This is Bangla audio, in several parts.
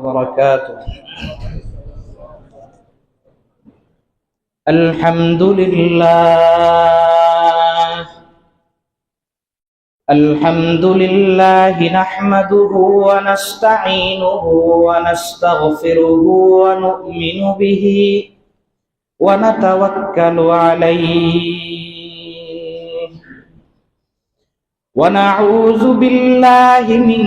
وبركاته. الحمد لله نحمده ونستعينه ونستغفره ونؤمن به ونتوكل عليه ونعوذ بالله من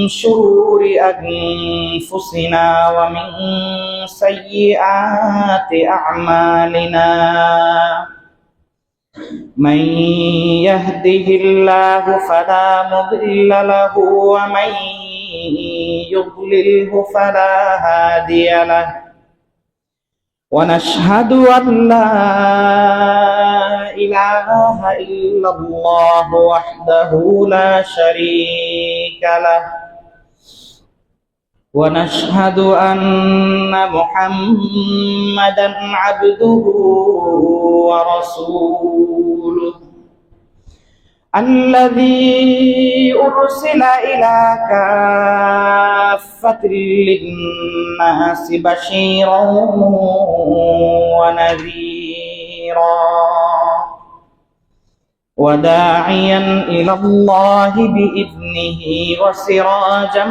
شرور أنفسنا ومن سيئات أعمالنا. من يهده الله فلا مضل له ومن يضلله فلا هادي له. ونشهد أن لا إله إلا الله وحده لا شريك له. ونشهد أن محمدا عبده ورسوله الذي أرسل إلى كافة للناس بشيرا ونذيرا وداعيا إلى الله بإذنه وسراجا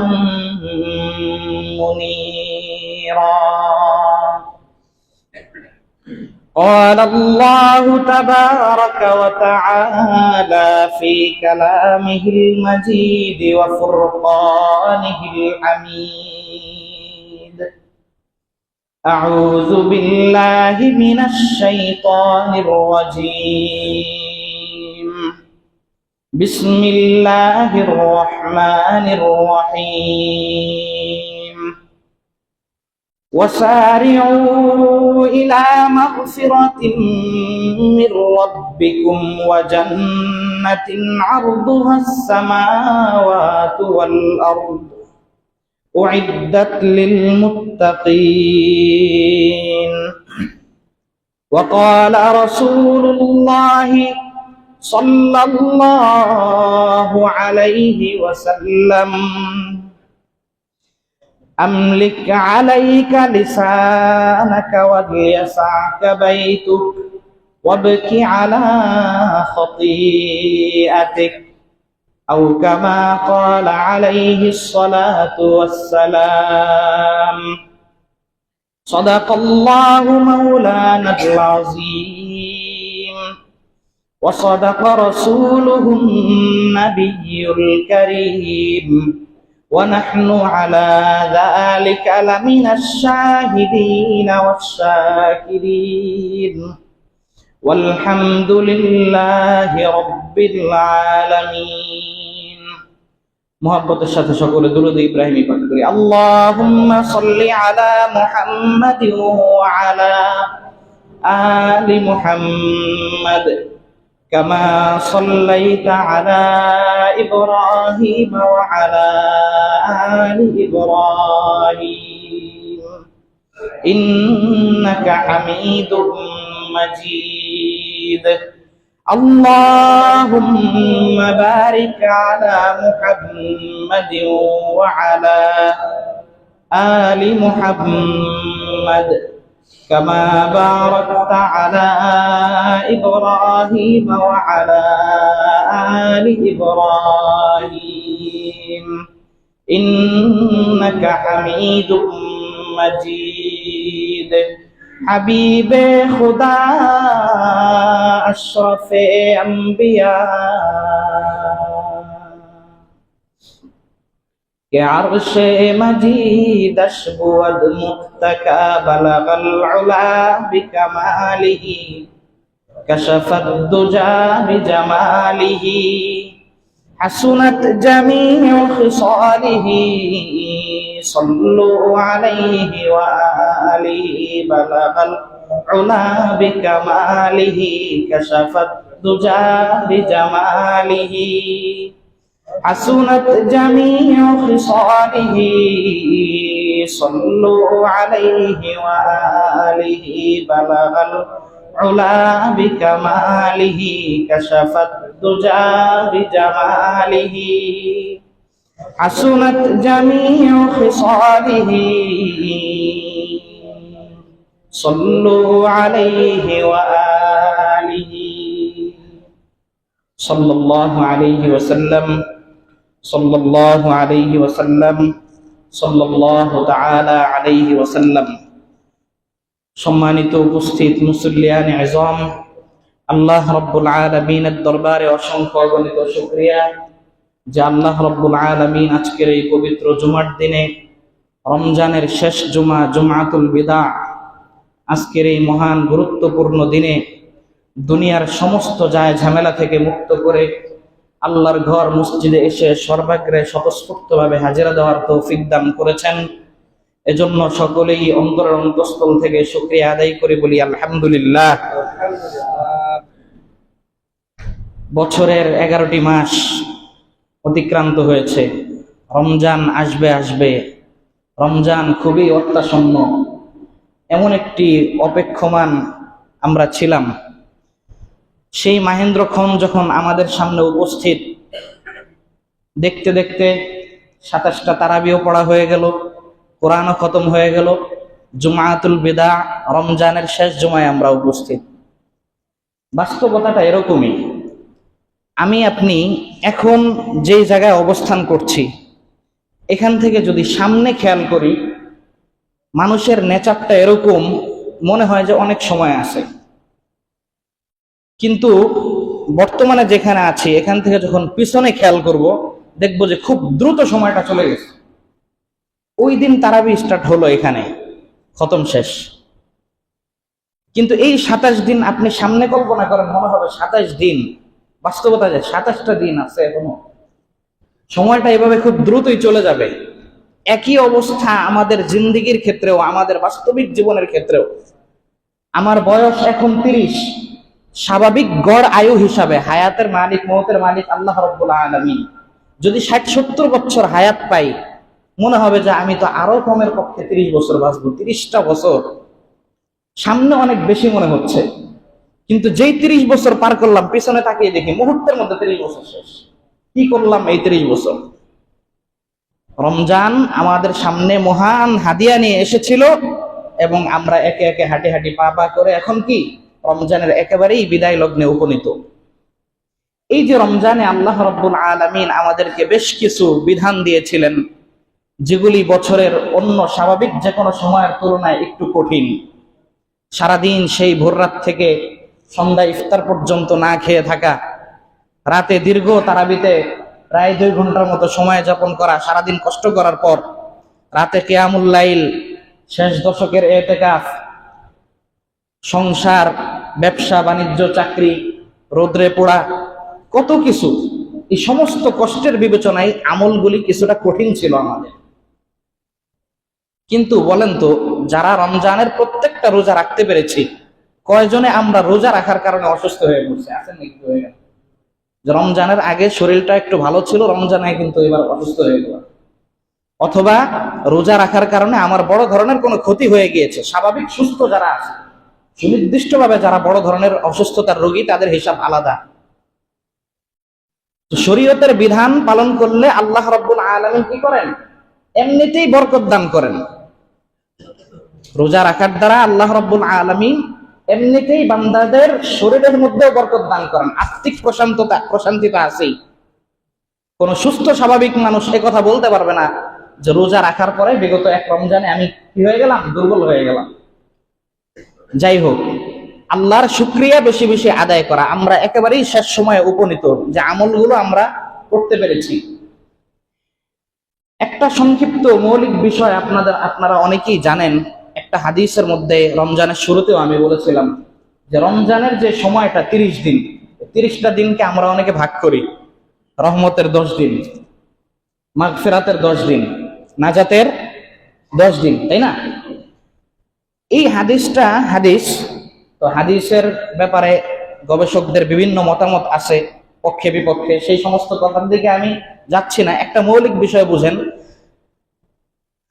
منيرا. قال الله تبارك وتعالى في كلامه المجيد وفرقانه الحميد: أعوذ بالله من الشيطان الرجيم. بسم الله الرحمن الرحيم. وسارعوا إلى مغفرة من ربكم وجنة عرضها السماوات والأرض أعدت للمتقين. وقال رسول الله صلى الله عليه وسلم: أملك عليك لسانك وليسعك بيتك وابك على خطيئتك، أو كما قال عليه الصلاة والسلام. صدق الله مولانا العظيم وصدق رسوله النبي الكريم، ونحن على ذلك لمن الشاهدين والشاكرين، والحمد لله رب العالمين. মুহাব্বতের সাথে সকলে দুরূদ ইব্রাহিমী পাঠ করি। আল্লাহুম্মা সাল্লি আলা মুহাম্মাদিন ওয়া আলা আলি মুহাম্মাদ كما صليت على إبراهيم وعلى آل إبراهيم إنك حميد مجيد. اللهم بارك على محمد وعلى آل محمد كما باركت على إبراهيم وعلى آل إبراهيم إنك حميد مجيد. حبيب خدا أشرف أنبياء کہ عرش مجید اشبود متکا بلغ العلا بکماله کشف الدجا بجماله حسنت جميع خصاله صلوا عليه وآله بلغ العلا بكماله كشف الدجا بجماله حسنت جميع خصاله صلوا عليه وآله بلغ العلا بكماله كشف الدجى بجماله حسنت جميع خصاله صلوا عليه وآله صلى الله عليه وسلم صلى الله عليه وسلم صلى الله تعالى عليه وسلم। সম্মানিত উপস্থিত মুসল্লিয়ান আযম, আল্লাহ রাব্বুল আলামিনের দরবারে অসংখ্য অগণিত শুকরিয়া যে আল্লাহ রাব্বুল আলামিন আজকের এই পবিত্র জুমার দিনে, রমজানের শেষ জুমা, জুমাতুল বিদা, আজকের এই মহান গুরুত্বপূর্ণ দিনে দুনিয়ার সমস্ত যায় ঝামেলা থেকে মুক্ত করে আল্লাহর ঘর মসজিদে এসে সর্বাগ্রে স্বতঃস্ফূর্তভাবে হাজিরা দেওয়ার তৌফিক দান করেছেন। এজন্য সকলেই অন্তরের অন্তঃস্থল থেকে শুকরিয়া আদায় করে বলি আলহামদুলিল্লাহ। বছরের 11টি মাস অতিক্রান্ত হয়েছে। রমজান আসবে আসবে, রমজান খুবই অত্যাসন্ন, এমন একটি অপেক্ষমান আমরা ছিলাম। সেই মাহেন্দ্রক্ষণ যখন আমাদের সামনে উপস্থিত, দেখতে দেখতে 27টা তারাবিও পড়া হয়ে গেল, কোরআনও খতম হয়ে গেল, জুমাতুল বিদা, রমজানের শেষ জুমায় আমরা উপস্থিত। বাস্তবতাটা এরকমই। আমি আপনি এখন যেই জায়গায় অবস্থান করছি, এখান থেকে যদি সামনে খেয়াল করি, মানুষের নেচারটা এরকম, মনে হয় যে অনেক সময় আছে। কিন্তু বর্তমানে যেখানে আছি, এখান থেকে যখন পিছনে খেয়াল করব, দেখবো যে খুব দ্রুত সময়টা চলে গেছে। ওই দিন তারাবি স্টার্ট হলো, এখানে খতম শেষ। কিন্তু এই 27 দিন আপনি সামনে কল্পনা করেন, মনে হবে 27 দিন। বাস্তবতা যে 27টা দিন আছে এখনো। সময়টা এভাবে খুব দ্রুতই চলে যাবে। একই অবস্থা আমাদের জিন্দেগির ক্ষেত্রেও, আমাদের বাস্তবিক জীবনের ক্ষেত্রেও। আমার বয়স এখন 30। স্বাভাবিক গড় আয়ু হিসাবে হায়াতের মালিক, মওতের মালিক আল্লাহ রাব্বুল আলামিন। যদি 60-70 বছর হায়াত পাই, মনে হবে যে আমি তো আরো কমের পক্ষে 30 বছর বাঁচবো। 30টা বছর সামনে অনেক বেশি মনে হচ্ছে, কিন্তু যেই 30 বছর পার করলাম, পিছনে তাকিয়ে দেখি মুহূর্তের মধ্যে 30 বছর শেষ। কি করলাম এই 30 বছর? রমজান আমাদের সামনে মহান হাদিয়া নিয়ে এসেছিল এবং আমরা একে একে হাঁটি হাঁটি পা পা করে এখন কি রমজানের একেবারেই বিদায় লগ্নে উপনীত। এই যে রমজানে আল্লাহ রাব্বুল আলামিন আমাদেরকে বেশ কিছু বিধান দিয়েছিলেন, যেগুলি বছরের অন্য স্বাভাবিক যে কোনো সময়ের তুলনায় একটু কঠিন। সারাদিন সেই ভোররাত থেকে সন্ধ্যা ইফতার পর্যন্ত না খেয়ে থাকা, রাতে দীর্ঘ তারাবিতে প্রায় 2 ঘন্টার মতো সময় যাপন করা, সারাদিন কষ্ট করার পর রাতে কিয়ামুল লাইল, শেষ দশকের ইতিকাফ, সংসার, ব্যবসা বাণিজ্য, চাকরি, রোদ্রে পোড়া, কত কিছু। এই সমস্ত কষ্টের বিবেচনায় আমলগুলি কিছুটা কঠিন ছিল আমাদের। কিন্তু বলেন তো, যারা রমজানের প্রত্যেকটা রোজা রাখতে পেরেছি, কয়জনে আমরা রোজা রাখার কারণে অসুস্থ হয়ে পড়ছে? আছেন নাকি? হয়ে গেল যে রমজানের আগে শরীরটা একটু ভালো ছিল, রমজানে কিন্তু এবার অসুস্থ হয়ে গেল। অথবা রোজা রাখার কারণে আমার বড় ধরনের কোনো ক্ষতি হয়ে গিয়েছে। স্বাভাবিক সুস্থ যারা আছে, সুনির্দিষ্টভাবে যারা বড় ধরনের অসুস্থতার রোগী, তাদের হিসাব আলাদা। তো শরীয়তের বিধান পালন করলে আল্লাহ রাব্বুল আলামিন কি করেন? এমনিতেই বরকত দান করেন। রোজা রাখার দ্বারা আল্লাহ রাব্বুল আলামিন এমনিতেই বান্দাদের শরীরের মধ্যেও বরকত দান করেন। আত্মিক প্রশান্তিটা আছেই। কোন সুস্থ স্বাভাবিক মানুষ কথা বলতে পারবে না যে রোজা রাখার পরে বিগত এক রমজানে আমি কি হয়ে গেলাম? দুর্বল হয়ে গেলাম। যাই হোক, আল্লাহর শুকরিয়া বেশি বেশি আদায় করা। আমরা একেবারেই শেষ সময়ে উপনীত, যে আমলগুলো আমরা করতে পেরেছি। একটা সংক্ষিপ্ত মৌলিক বিষয় আপনারা অনেকেই জানেন। একটা হাদিসের মধ্যে রমজানের শুরুতেও আমি বলেছিলাম যে রমজানের যে সময়টা 30 দিন, 30টা দিনকে আমরা অনেকে ভাগ করি। রহমতের 10 দিন, মাগফিরাতের 10 দিন, নাজাতের 10 দিন, তাই না? এই হাদিসের ব্যাপারে গবেষকদের বিভিন্ন মতামত আছে, পক্ষে বিপক্ষে। সেই সমস্ত কথার দিকে আমি যাচ্ছি না। একটা মৌলিক বিষয় বুঝেন,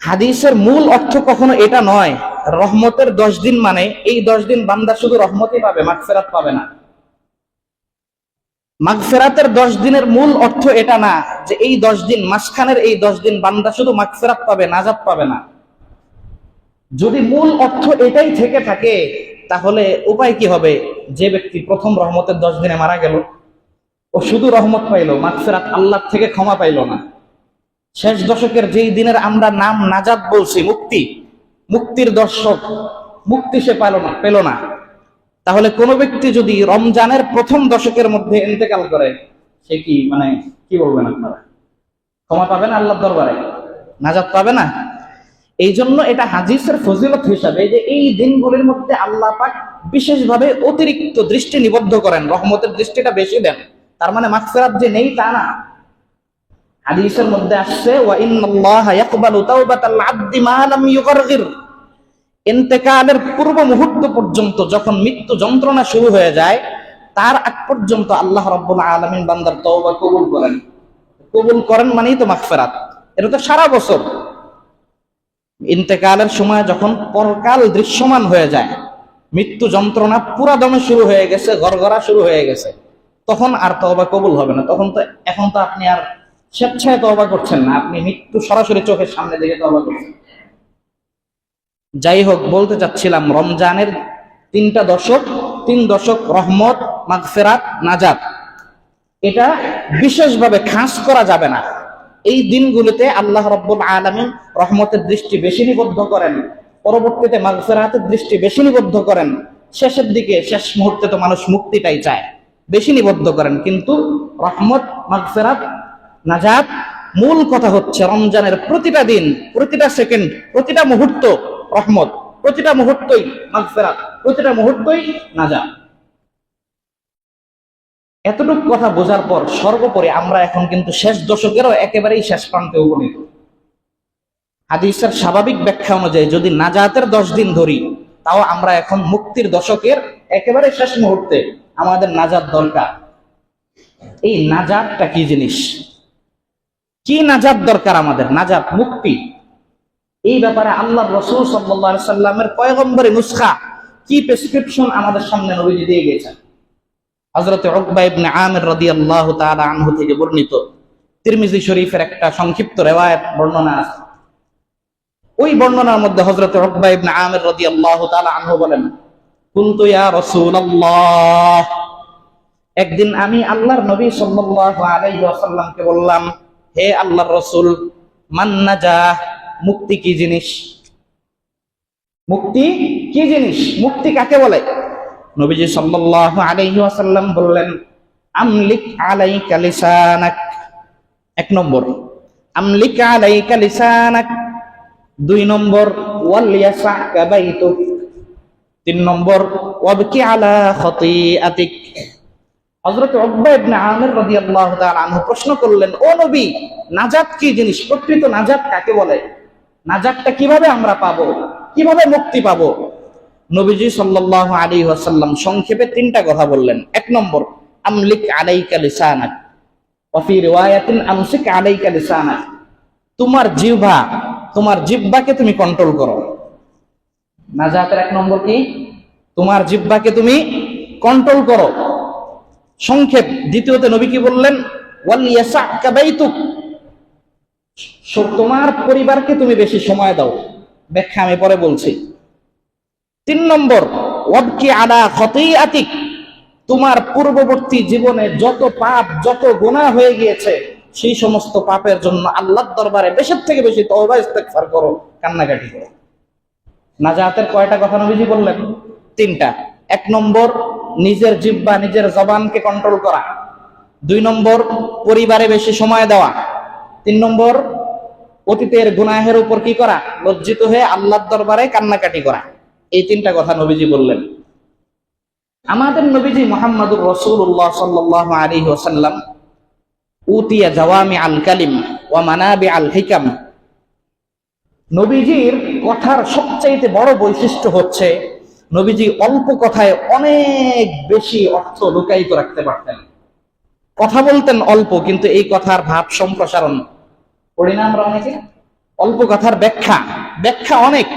হাদিসের মূল অর্থ কখনো এটা নয় রহমতের 10 দিন মানে এই 10 দিন বান্দা শুধু রহমতই পাবে, মাগফিরাত পাবে না। মাগফিরাতের 10 দিনের মূল অর্থ এটা না যে এই 10 দিন, মাঝখানের এই 10 দিন বান্দা শুধু মাগফিরাত পাবে, নাজাত পাবে না। যদি মূল অর্থ এটাই থেকে থাকে তাহলে উপায় কি হবে? যে ব্যক্তি প্রথম রহমতের 10 দিনে মারা গেল, ও শুধু রহমত পাইল, মাগফিরাত আল্লাহ থেকে ক্ষমা পাইল না। শেষ দশকের যেই দিনের আমরা নাম নাজাত বলছি, মুক্তি, মুক্তির দর্শক, মুক্তি সে পেল না। তাহলে কোন ব্যক্তি যদি রমজানের প্রথম দশকের মধ্যে ইন্তেকাল করে, সে কি কি বলবেন আপনারা? ক্ষমা পাবে না আল্লাহর দরবারে? নাজাত পাবে না? এই জন্য এটা হাদিসের ফজিলত হিসাবে যে এই দিনগুলির মধ্যে আল্লাহ পাক বিশেষভাবে অতিরিক্ত দৃষ্টি নিবদ্ধ করেন, রহমতের দৃষ্টিটা বেশি দেন। তার মানে মাগফিরাত যে নেই তা না। হাদিসের মধ্যে আসছে ওয়া ইন্নাল্লাহা ইয়াকবালু তাওবাতাল আবদি মা লাম ইউগারগির। ইন্তেকালের পূর্ব মুহূর্ত পর্যন্ত, যখন মৃত্যু যন্ত্রণা শুরু হয়ে যায়, তার আগ পর্যন্ত আল্লাহ রাব্বুল আলামিন বান্দার তওবা কবুল করেন। কবুল করেন মানেই তো মাগফিরাত। এটা তো সারা বছর। ইন্তেকালের সময় যখন পরকাল দৃশ্যমান হয়ে যায়, মৃত্যু যন্ত্রণা পুরা দমে শুরু হয়ে গেছে, গড়গড়া শুরু হয়ে গেছে, তখন আর তওবা কবুল হবে না। এখন তো আপনি আর স্বেচ্ছায় তওবা করছেন না, আপনি মৃত্যু সরাসরি চোখের সামনে দিকে তওবা করছেন। যাই হোক, বলতে চাচ্ছিলাম রমজানের 3টা দশক, 3 দশক রহমত, মাগফিরাত, নাজাত, এটা বিশেষভাবে খাস করা যাবে না। এই দিনগুলোতে আল্লাহ রাব্বুল আলামিন রহমতের দৃষ্টি বেশি নিবদ্ধ করেন, পরবর্তীতে মাগফিরাতের দৃষ্টি বেশি নিবদ্ধ করেন, শেষের দিকে, শেষ মুহূর্তে তো মানুষ মুক্তিটাই চায়, বেশি নিবদ্ধ করেন। কিন্তু রহমত, মাগফিরাত, নাজাত, মূল কথা হচ্ছে রমজানের প্রতিটা দিন, প্রতিটা সেকেন্ড, প্রতিটা মুহূর্ত রহমত, প্রতিটা মুহূর্তই মাগফিরাত, প্রতিটা মুহূর্তই নাজাত। এতটুকু কথা বোঝার পর সর্বোপরি আমরা এখন কিন্তু শেষ দশকেরও একেবারেই শেষ প্রান্তে উপনীত। হাদিসের স্বাভাবিক ব্যাখ্যা অনুযায়ী যদি নাজাতের 10 দিন ধরি, তাও আমরা এখন মুক্তির দশকের একেবারে শেষ মুহূর্তে, আমাদের নাজাত দরকার। এই নাজাতটা কি জিনিস? কি নাজাত দরকার আমাদের? নাজাত, মুক্তি। এই ব্যাপারে আল্লাহর রাসূল সাল্লাল্লাহু আলাইহি সাল্লামের পয়গম্বরী নুসখা, কি প্রেসক্রিপশন আমাদের সামনে নবীজি দিয়ে গেছেন। হযরত উকবা ইবনে আমির রাদিয়াল্লাহু তাআলা আনহু থেকে বর্ণিত তিরমিজি শরীফের একটা সংক্ষিপ্ত রিওয়ায়াত বর্ণনা আছে। ওই বর্ণনার মধ্যে হযরত উকবা ইবনে আমির রাদিয়াল্লাহু তাআলা আনহু বলেন, কুনতু ইয়া রাসূলুল্লাহ, একদিন আমি আল্লাহর নবী সাল্লাল্লাহু আলাইহি ওয়াসাল্লামকে বললাম, হে আল্লাহর রাসূল, মান নাজাহ, মুক্তি কি জিনিস? মুক্তি কি জিনিস? মুক্তি কাকে বলে? নবীজি সাল্লাল্লাহু আলাইহি ওয়াসাল্লাম বললেন, আমলিক আলাইকা লিসানাক। 1 নম্বর, আমলিক আলাইকা লিসানাক। 2 নম্বর, ওয়াল ইয়াসআকা বাইতুক। 3 নম্বর, ওয়াবকি আলা খাতিআতিক। হযরত উকবা ইবনে আমির রাদিয়াল্লাহু তাআলা আনহু প্রশ্ন করলেন, ও নবী, নাজাত কি জিনিস? প্রকৃত নাজাত কাকে বলে? নাজাতটা কিভাবে আমরা পাবো? কিভাবে মুক্তি পাবো? নবীজি সাল্লাল্লাহু আলাইহি ওয়াসাল্লাম সংক্ষেপে 3টা কথা বললেন। 1 নম্বর, আমলিক আলাইকা লিসানাক, ওয়া ফি রিওয়ায়াতিন আমসিক আলাইকা লিসানাক। তোমার জিহ্বা, তোমার জিহ্বাকে তুমি কন্ট্রোল করো। নাজাতের 1 নম্বর কি? তোমার জিহ্বাকে তুমি কন্ট্রোল করো। সংক্ষেপ। দ্বিতীয়তে নবী কি বললেন? ওয়াল ইয়াসআকা বাইতুক, তোমার পরিবারকে তুমি বেশি সময় দাও। ব্যাখ্যা আমি পরে বলছি। 3 নম্বর, ওয়াবকি আলা খাতিআতিক, তোমার পূর্ববর্তী জীবনে যত পাপ, যত গুনাহ হয়ে গিয়েছে, সেই সমস্ত পাপের জন্য আল্লাহর দরবারে বেশির থেকে বেশি তওবা ইস্তেগফার করো, কান্নাকাটি করো। নাজাতের কয়টা কথা নবীজি বললেন? 3টা। 1 নম্বর, নিজের জিহ্বা, নিজের জবানকে কন্ট্রোল করা। 2 নম্বর, পরিবারে বেশি সময় দেওয়া। 3 নম্বর, অতীতের গুনাহের উপর কি করা? লজ্জিত হয়ে আল্লাহর দরবারে কান্নাকাটি করা। এই 3টা কথা নবীজি বললেন। আমাদের নবীজি মুহাম্মদুর রাসূলুল্লাহ সাল্লাল্লাহু আলাইহি ওয়াসাল্লাম উতিয়া জাওয়ামি আল কালিম ওয়া মানাবি আল হিকাম। নবীজির কথার সবচাইতে বড় বৈশিষ্ট্য হচ্ছে নবীজি অল্প কথায় অনেক বেশি অর্থ লুকায়িত রাখতে পারতেন। কথা বলতেন অল্প, কিন্তু এই কথার ভাব সম্প্রসারণ পড়ি না আমরা অনেকে। অল্প কথার ব্যাখ্যা অনেক।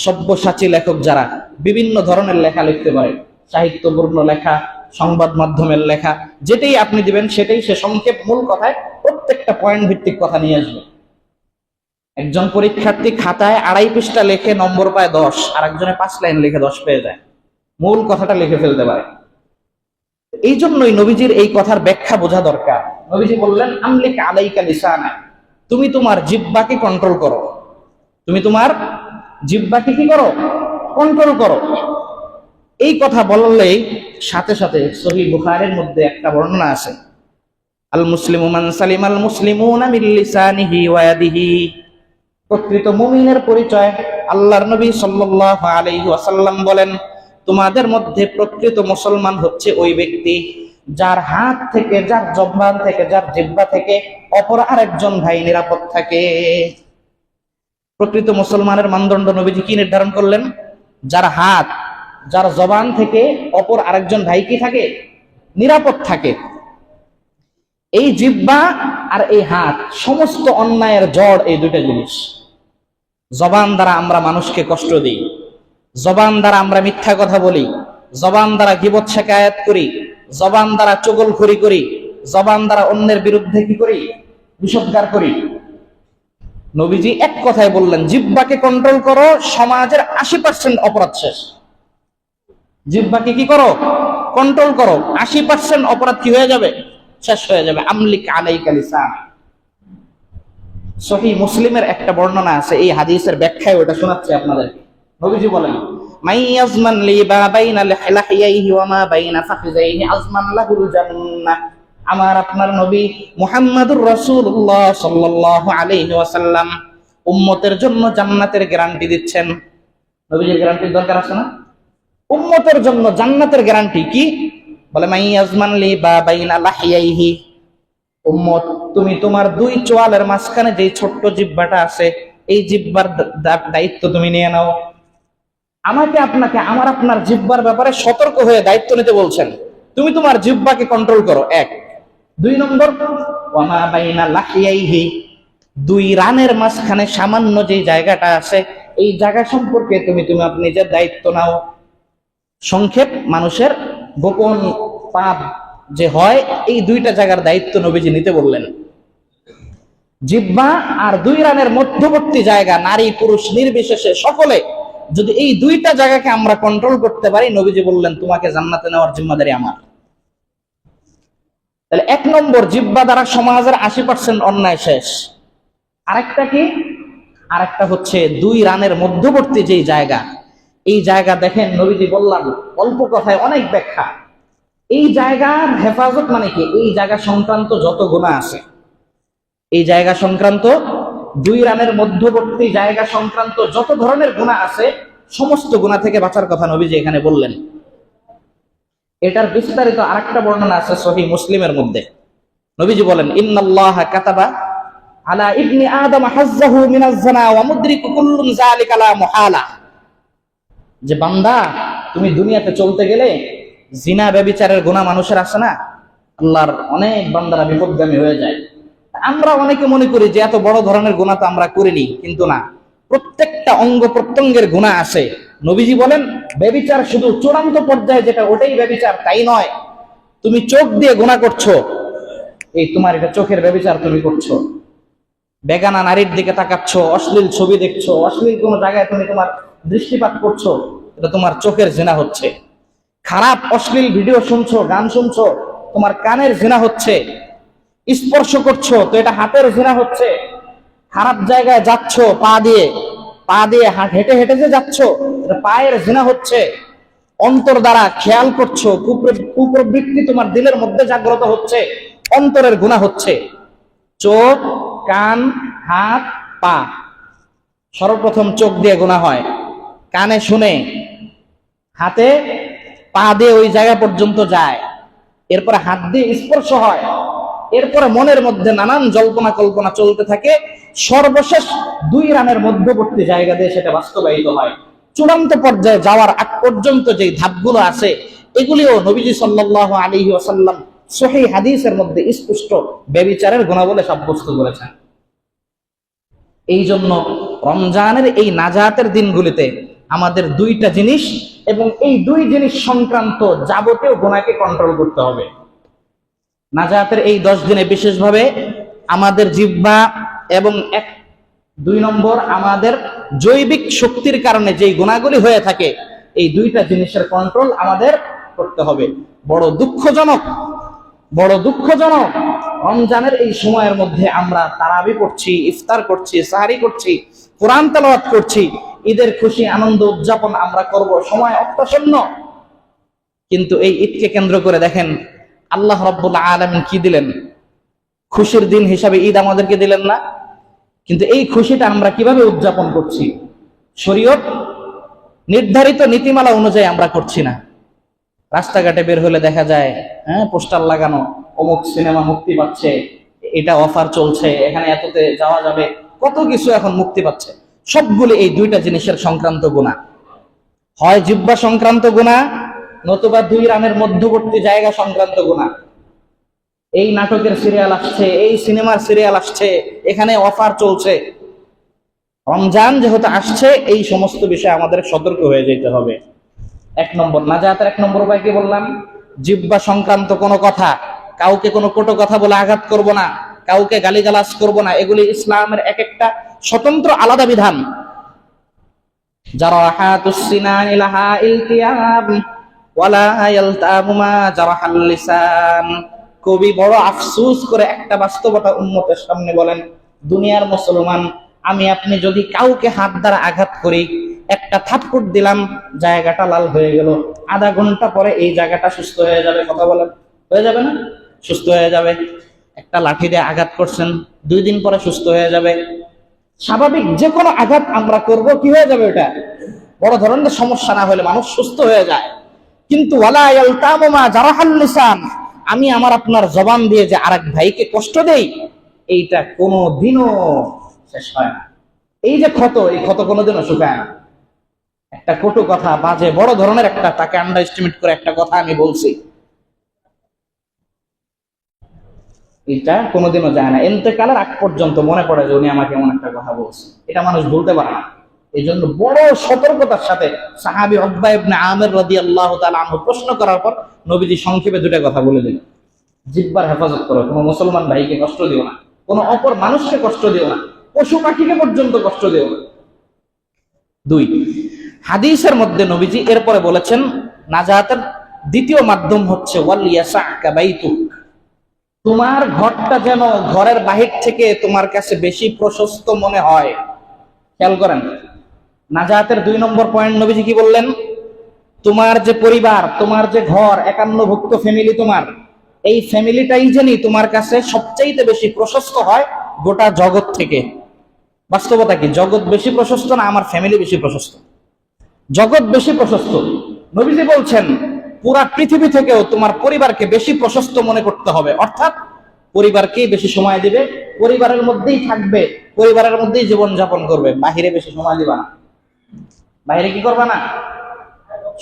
সব্যসাচী লেখক যারা বিভিন্ন ধরনের লেখা লিখতে পারে, সাহিত্যপূর্ণ লেখা, সংবাদ মাধ্যমের লেখা, যেটাই আপনি দিবেন সেটাই সে সংক্ষেপ মূল কথায় প্রত্যেকটা পয়েন্ট ভিত্তিক কথা নিয়ে আসবে। একজন পরীক্ষার্থী খাতায় 2.5 পৃষ্ঠা লেখে নম্বর পায় 10, আর একজনে 5 লাইন লিখে 10 পেয়ে যায়, মূল কথাটা লিখে ফেলতে পারে। এই জন্যই নবীজির এই কথার ব্যাখ্যা বোঝা দরকার। নবীজি বললেন, আমলিক আলাইকা লিসানা, তুমি তোমার জিহ্বাকে কন্ট্রোল করো, তুমি তোমার জিহ্বাকে কি করো, কন্ট্রোল করো। এই কথা বললেই সাথে সাথে সহিহ বুখারীর মধ্যে একটা বর্ণনা আছে, আল মুসলিমু মান সালিমাল মুসলিমুনা মিন লিসানিহি ওয়া ইয়াদিহি। প্রকৃত মুমিনের পরিচয় আল্লাহর নবী সাল্লাল্লাহু আলাইহি ওয়াসাল্লাম বলেন, তোমাদের মধ্যে প্রকৃত মুসলমান হচ্ছে ওই ব্যক্তি যার হাত থেকে, যার জবান থেকে, যার জিহ্বা থেকে অপর আরেকজন ভাই নিরাপদ থাকে। প্রকৃত মুসলমানের মানদণ্ড নবীজি কি নির্ধারণ করলেন? যার হাত, যার জবান থেকে অপর আরেকজন ভাই কি থাকে, নিরাপদ থাকে। এই জিহ্বা আর এই হাত সমস্ত অন্যায়ের জড় এই দুইটা জিনিস। জবান দ্বারা আমরা মানুষকে কষ্ট দিই, জবান দ্বারা আমরা মিথ্যা কথা বলি, জবান দ্বারা গীবত শিকায়াত করি, জবান দ্বারা চগলখড়ি করি, জবান দ্বারা অন্যের বিরুদ্ধে কি করি, বিষোদ্গার করি। নবীজি এক কথায় বললেন, জিহ্বাকে কন্ট্রোল করো, সমাজের 80% অপরাধ শেষ। জিহ্বাকে কি করো, কন্ট্রোল করো, 80% অপরাধ কি হয়ে যাবে, শেষ হয়ে যাবে। আমলিক আলাইকা লিসানা। সহিহ মুসলিমের একটা বর্ণনা আছে, এই হাদিসের ব্যাখ্যায় ওটা শোনাচ্ছি আপনাদেরকে। নবীজি বলেন, মাই ইয়াজমান লি মা বাইনা লাহিয়াইহি ওয়া মা বাইনা ফাখিযাইহি আজমান লাহুল জান্নাহ। আমার আপনার নবী মুহাম্মদুর রাসূলুল্লাহ সাল্লাল্লাহু আলাইহি ওয়াসাল্লাম উম্মতের জন্য জান্নাতের গ্যারান্টি দিচ্ছেন। নবীজির গ্যারান্টির দরকার আছে না? উম্মতের জন্য জান্নাতের গ্যারান্টি কি? বলে, মাই ইয়াজমান লি মা বাইনা লাহিয়াইহি, উম্মত তুমি তোমার 2 চোয়ালের মাঝখানে যে ছোট্ট জিহ্বাটা আছে, এই জিহ্বার দায়িত্ব তুমি নিয়ে নাও। আমাকে আপনাকে আমার আপনার জিহ্বার ব্যাপারে সতর্ক হয়ে দায়িত্ব নিতে বলছেন। তুমি তোমার জিহ্বাকে কন্ট্রোল করো, 1। 2 নম্বর, ওয়ামা বাইনা লাহিয়াইহি, 2 রানের মাঝখানে সামান্য যে জায়গাটা আছে, এই জায়গা সম্পর্কে তুমি তোমার নিজের দায়িত্ব নাও। সংক্ষেপ, মানুষের গোপন পাপ যে হয়, এই 2টা জায়গার দায়িত্ব নবীজি নিতে বললেন। জিহ্বা আর 2 রানের মধ্যবর্তী জায়গা, নারী পুরুষ নির্বিশেষে সকলে যদি এই 2টা জায়গাকে আমরা কন্ট্রোল করতে পারি, নবীজি বললেন তোমাকে জান্নাতে নেওয়ার জিম্মাদারি আমার। তাহলে 1 নম্বর, জিহ্বা দ্বারা সমাজের 80% অন্যায় শেষ। আরেকটা কি? আরেকটা হচ্ছে 2 রানের মধ্যবর্তী যেই জায়গা, এই জায়গা দেখেন নবীজি বললাম অল্প কথায় অনেক ব্যাখ্যা। এই জায়গার হেফাজত মানে কি? এই জায়গা সংক্রান্ত যত গুনাহ আছে, এই জায়গা সংক্রান্ত 2 রানের মধ্যবর্তী জায়গা সংক্রান্ত যত ধরনের গুনাহ আছে, সমস্ত গুনাহ থেকে বাঁচার কথা নবীজি এখানে বললেন। এটার বিস্তারিত আরেকটা বর্ণনা আছে সহিহ মুসলিমের মধ্যে। নবীজি বলেন, ইন্নাল্লাহা কাতাবা আলা ইবনি আদম হাজ্জাহু মিনাজ জানা ওয়া মুদরিকু কুল্লুন যালিকা লা মুহালা। যে বান্দা, তুমি দুনিয়াতে চলতে গেলে জিনা ব্যভিচারের গুনাহ মানুষের আছে না, আল্লাহর অনেক বান্দারা বিপদগামী হয়ে যায়। আমরা অনেকে মনে করি যে এত বড় ধরনের গুনাহ তো আমরা করিনি, কিন্তু না, প্রত্যেকটা অঙ্গ প্রত্যঙ্গের গুনাহ আছে। নবীজি বলেন, ব্যভিচার শুধু চূড়ান্ত পর্যায়ে যেটা, ওটাই ব্যভিচার তাই নয়। তুমি চোখ দিয়ে গুনাহ করছো, এই তোমার এটা চোখের ব্যভিচার তুমি করছো। বেগানা নারীর দিকে তাকাচ্ছ, অশ্লীল ছবি দেখছো, অশ্লীল কোনো জায়গায় তুমি তোমার দৃষ্টিপাত করছো, এটা তোমার চোখের জিনা হচ্ছে। খারাপ অশ্লীল ভিডিও শুনছো, গান শুনছো, তোমার কানের জিনা হচ্ছে। স্পর্শ করছো, তো এটা হাতের জিনা হচ্ছে। খারাপ জায়গায় যাচ্ছ পা দিয়ে হেঁটে হেঁটে যে যাচ্ছ, এটা পায়ের জিনা হচ্ছে। অন্তর দ্বারা খেয়াল করছো, কুপ্রবৃত্তি তোমার দিলের মধ্যে জাগ্রত হচ্ছে, অন্তরের গুনাহ হচ্ছে। চোখ, কান, হাত, পা। সর্বপ্রথম চোখ দিয়ে গুনাহ হয়, কানে শুনে, হাতে পা দিয়ে ওই জায়গা পর্যন্ত যায়, এরপরে হাত দিয়ে স্পর্শ হয়, এরপরে মনের মধ্যে নানান জল্পনা কল্পনা চলতে থাকে, সর্বশেষ 2 রানের মধ্যবর্তী জায়গা দিয়ে সেটা বাস্তবায়িত হয়। চূড়ান্ত পর্যায়ে যাওয়ার আগ পর্যন্ত যে ধাপগুলো আছে, এগুলিও নবীজি সাল্লাল্লাহু আলাইহি ওয়াসাল্লাম সহিহ হাদিসের মধ্যে স্পষ্ট ব্যভিচারের গুনাহ বলে সাব্যস্ত করেছেন। এই জন্য রমজানের এই নাজাতের দিনগুলিতে আমাদের 2টা জিনিস এবং এই দুই জিনিস সংক্রান্ত যাবতীয় গুনাহকে কন্ট্রোল করতে হবে। নাজাতের এই 10 দিনে বিশেষভাবে আমাদের জিহ্বা এবং 2 নম্বর আমাদের জৈবিক শক্তির কারণে যেই গুনাহগুলি হয়ে থাকে, এই দুইটা জিনিসের কন্ট্রোল আমাদের করতে হবে। বড় দুঃখজনক রমজানের এই সময়ের মধ্যে আমরা তারাবি পড়ছি, ইফতার করছি, সাহারি করছি, কোরআন তেলাওয়াত করছি, ঈদের খুশি আনন্দ উদযাপন আমরা করব, সময় অপ্রসন্ন। কিন্তু এই ঈদকে কেন্দ্র করে দেখেন আল্লাহ রাব্বুল আলামিন কি দিলেন? খুশির দিন হিসাবে ঈদ আমাদেরকে দিলেন না? কিন্তু এই খুশিটা আমরা কিভাবে উদযাপন করছি? শরীয়ত নির্ধারিত নীতিমালা অনুযায়ী আমরা করছি না। রাস্তাঘাটে বের হলে দেখা যায় পোস্টার লাগানো, অমুক সিনেমা মুক্তি পাচ্ছে, এটা অফার চলছে, এখানে এততে যাওয়া যাবে, কত কিছু এখন মুক্তি পাচ্ছে। সবগুলি এই দুইটা জিনিসের সংক্রান্ত গুনাহ, হয় জিহ্বা সংক্রান্ত গুনাহ, নতুবা 2 রানের মধ্যবর্তী জায়গা সংক্রান্ত গুনাহ। এই নাটকের সিরিয়াল আসছে, এই সিনেমার সিরিয়াল আসছে, এখানে অফার চলছে। রমজান যেহেতু আসছে, এই সমস্ত বিষয়ে আমাদের সতর্ক হয়ে যেতে হবে। 1 নম্বর নাজাতের 1 নম্বর উপায় কি বললাম? জিহ্বা সংক্রান্ত কোনো কথা, কাউকে কোনো কটু কথা বলে আঘাত করব না, কাউকে গালিগালাজ করব না। এগুলি ইসলামের এক একটা স্বতন্ত্র আলাদা বিধান। জারাহাতুস সিনানি লাহা ইলতিয়াব ওয়ালা ইয়ালতাবু মা জারাহাল লিসান। কবি বড় আফসোস করে একটা বাস্তবতা উম্মতের সামনে বলেন, দুনিয়ার মুসলমান, আমি আপনি যদি কাউকে হাত দ্বারা আঘাত করি, একটা থাপ্পড় দিলাম, জায়গাটা লাল হয়ে গেল, আধা ঘন্টা পরে এই জায়গাটা সুস্থ হয়ে যাবে। কথা বলেন, হয়ে যাবে না? সুস্থ হয়ে যাবে। একটা লাঠি দিয়ে আঘাত করছেন, 2 দিন পরে সুস্থ হয়ে যাবে। স্বাভাবিক যে কোনো আঘাত আমরা করব, কি হয়ে যাবে? ওটা বড় ধরনের সমস্যা না হলে মানুষ সুস্থ হয়ে যায়। কিন্তু ওয়ালা ইয়ালতামু মা জারাহাল লিসান, আমি আমার আপনার জবান দিয়ে যে আরেক ভাইকে কষ্ট দেই, এইটা কোনোদিনও শেষ হয় না। এই যে ক্ষত, এই ক্ষত কোনোদিনও শুকায় না। একটা কটু কথা, বাজে বড় ধরনের একটা, তাকে আন্ডার এস্টিমেট করে একটা কথা আমি বলছি, এটা কোনোদিনও যায় না। ইন্তেকালের আগ পর্যন্ত মনে পড়ে যে উনি আমাকে এমন একটা কথা বলছে, এটা মানুষ ভুলতে পারে না। এই জন্য বড় সতর্কতার সাথে সাহাবী উকবা ইবনে আমির রাদিয়াল্লাহু তাআলা আনহু প্রশ্ন করার পর নবীজি সংক্ষেপে 2টা কথা বলে দিলেন। জিহ্বার হেফাজত করো, কোনো মুসলমান ভাইকে কষ্ট দিও না, কোনো অপর মানুষকে কষ্ট দিও না, পশু পাখিকে পর্যন্ত কষ্ট দিও না। 2, হাদিসের মধ্যে নবীজি এরপরে বলেছেন নাজাতের দ্বিতীয় মাধ্যম হচ্ছে ওয়াল ইয়াসাকা বাইতুক, তোমার ঘরটা যেন ঘরের বাহির থেকে তোমার কাছে বেশি প্রশস্ত মনে হয়। খেয়াল করেন, নাজাতের 2 নম্বর পয়েন্ট নবীজি কি বললেন? তোমার যে পরিবার, তোমার যে ঘর, 51ভুক্ত ফ্যামিলি তোমার, এই ফ্যামিলিটাই জানি তোমার কাছে সবচাইতে বেশি প্রশস্ত হয় গোটা জগৎ থেকে। বাস্তবতা কি? জগৎ বেশি প্রশস্ত না আমার ফ্যামিলি বেশি প্রশস্ত? জগৎ বেশি প্রশস্ত। নবীজি বলছেন পুরা পৃথিবী থেকেও তোমার পরিবারকে বেশি প্রশস্ত মনে করতে হবে, অর্থাৎ পরিবারকেই বেশি সময় দিবে, পরিবারের মধ্যেই থাকবে, পরিবারের মধ্যেই জীবন যাপন করবে, বাহিরে বেশি সময় দিবা না। বাহিরে কি করবা না?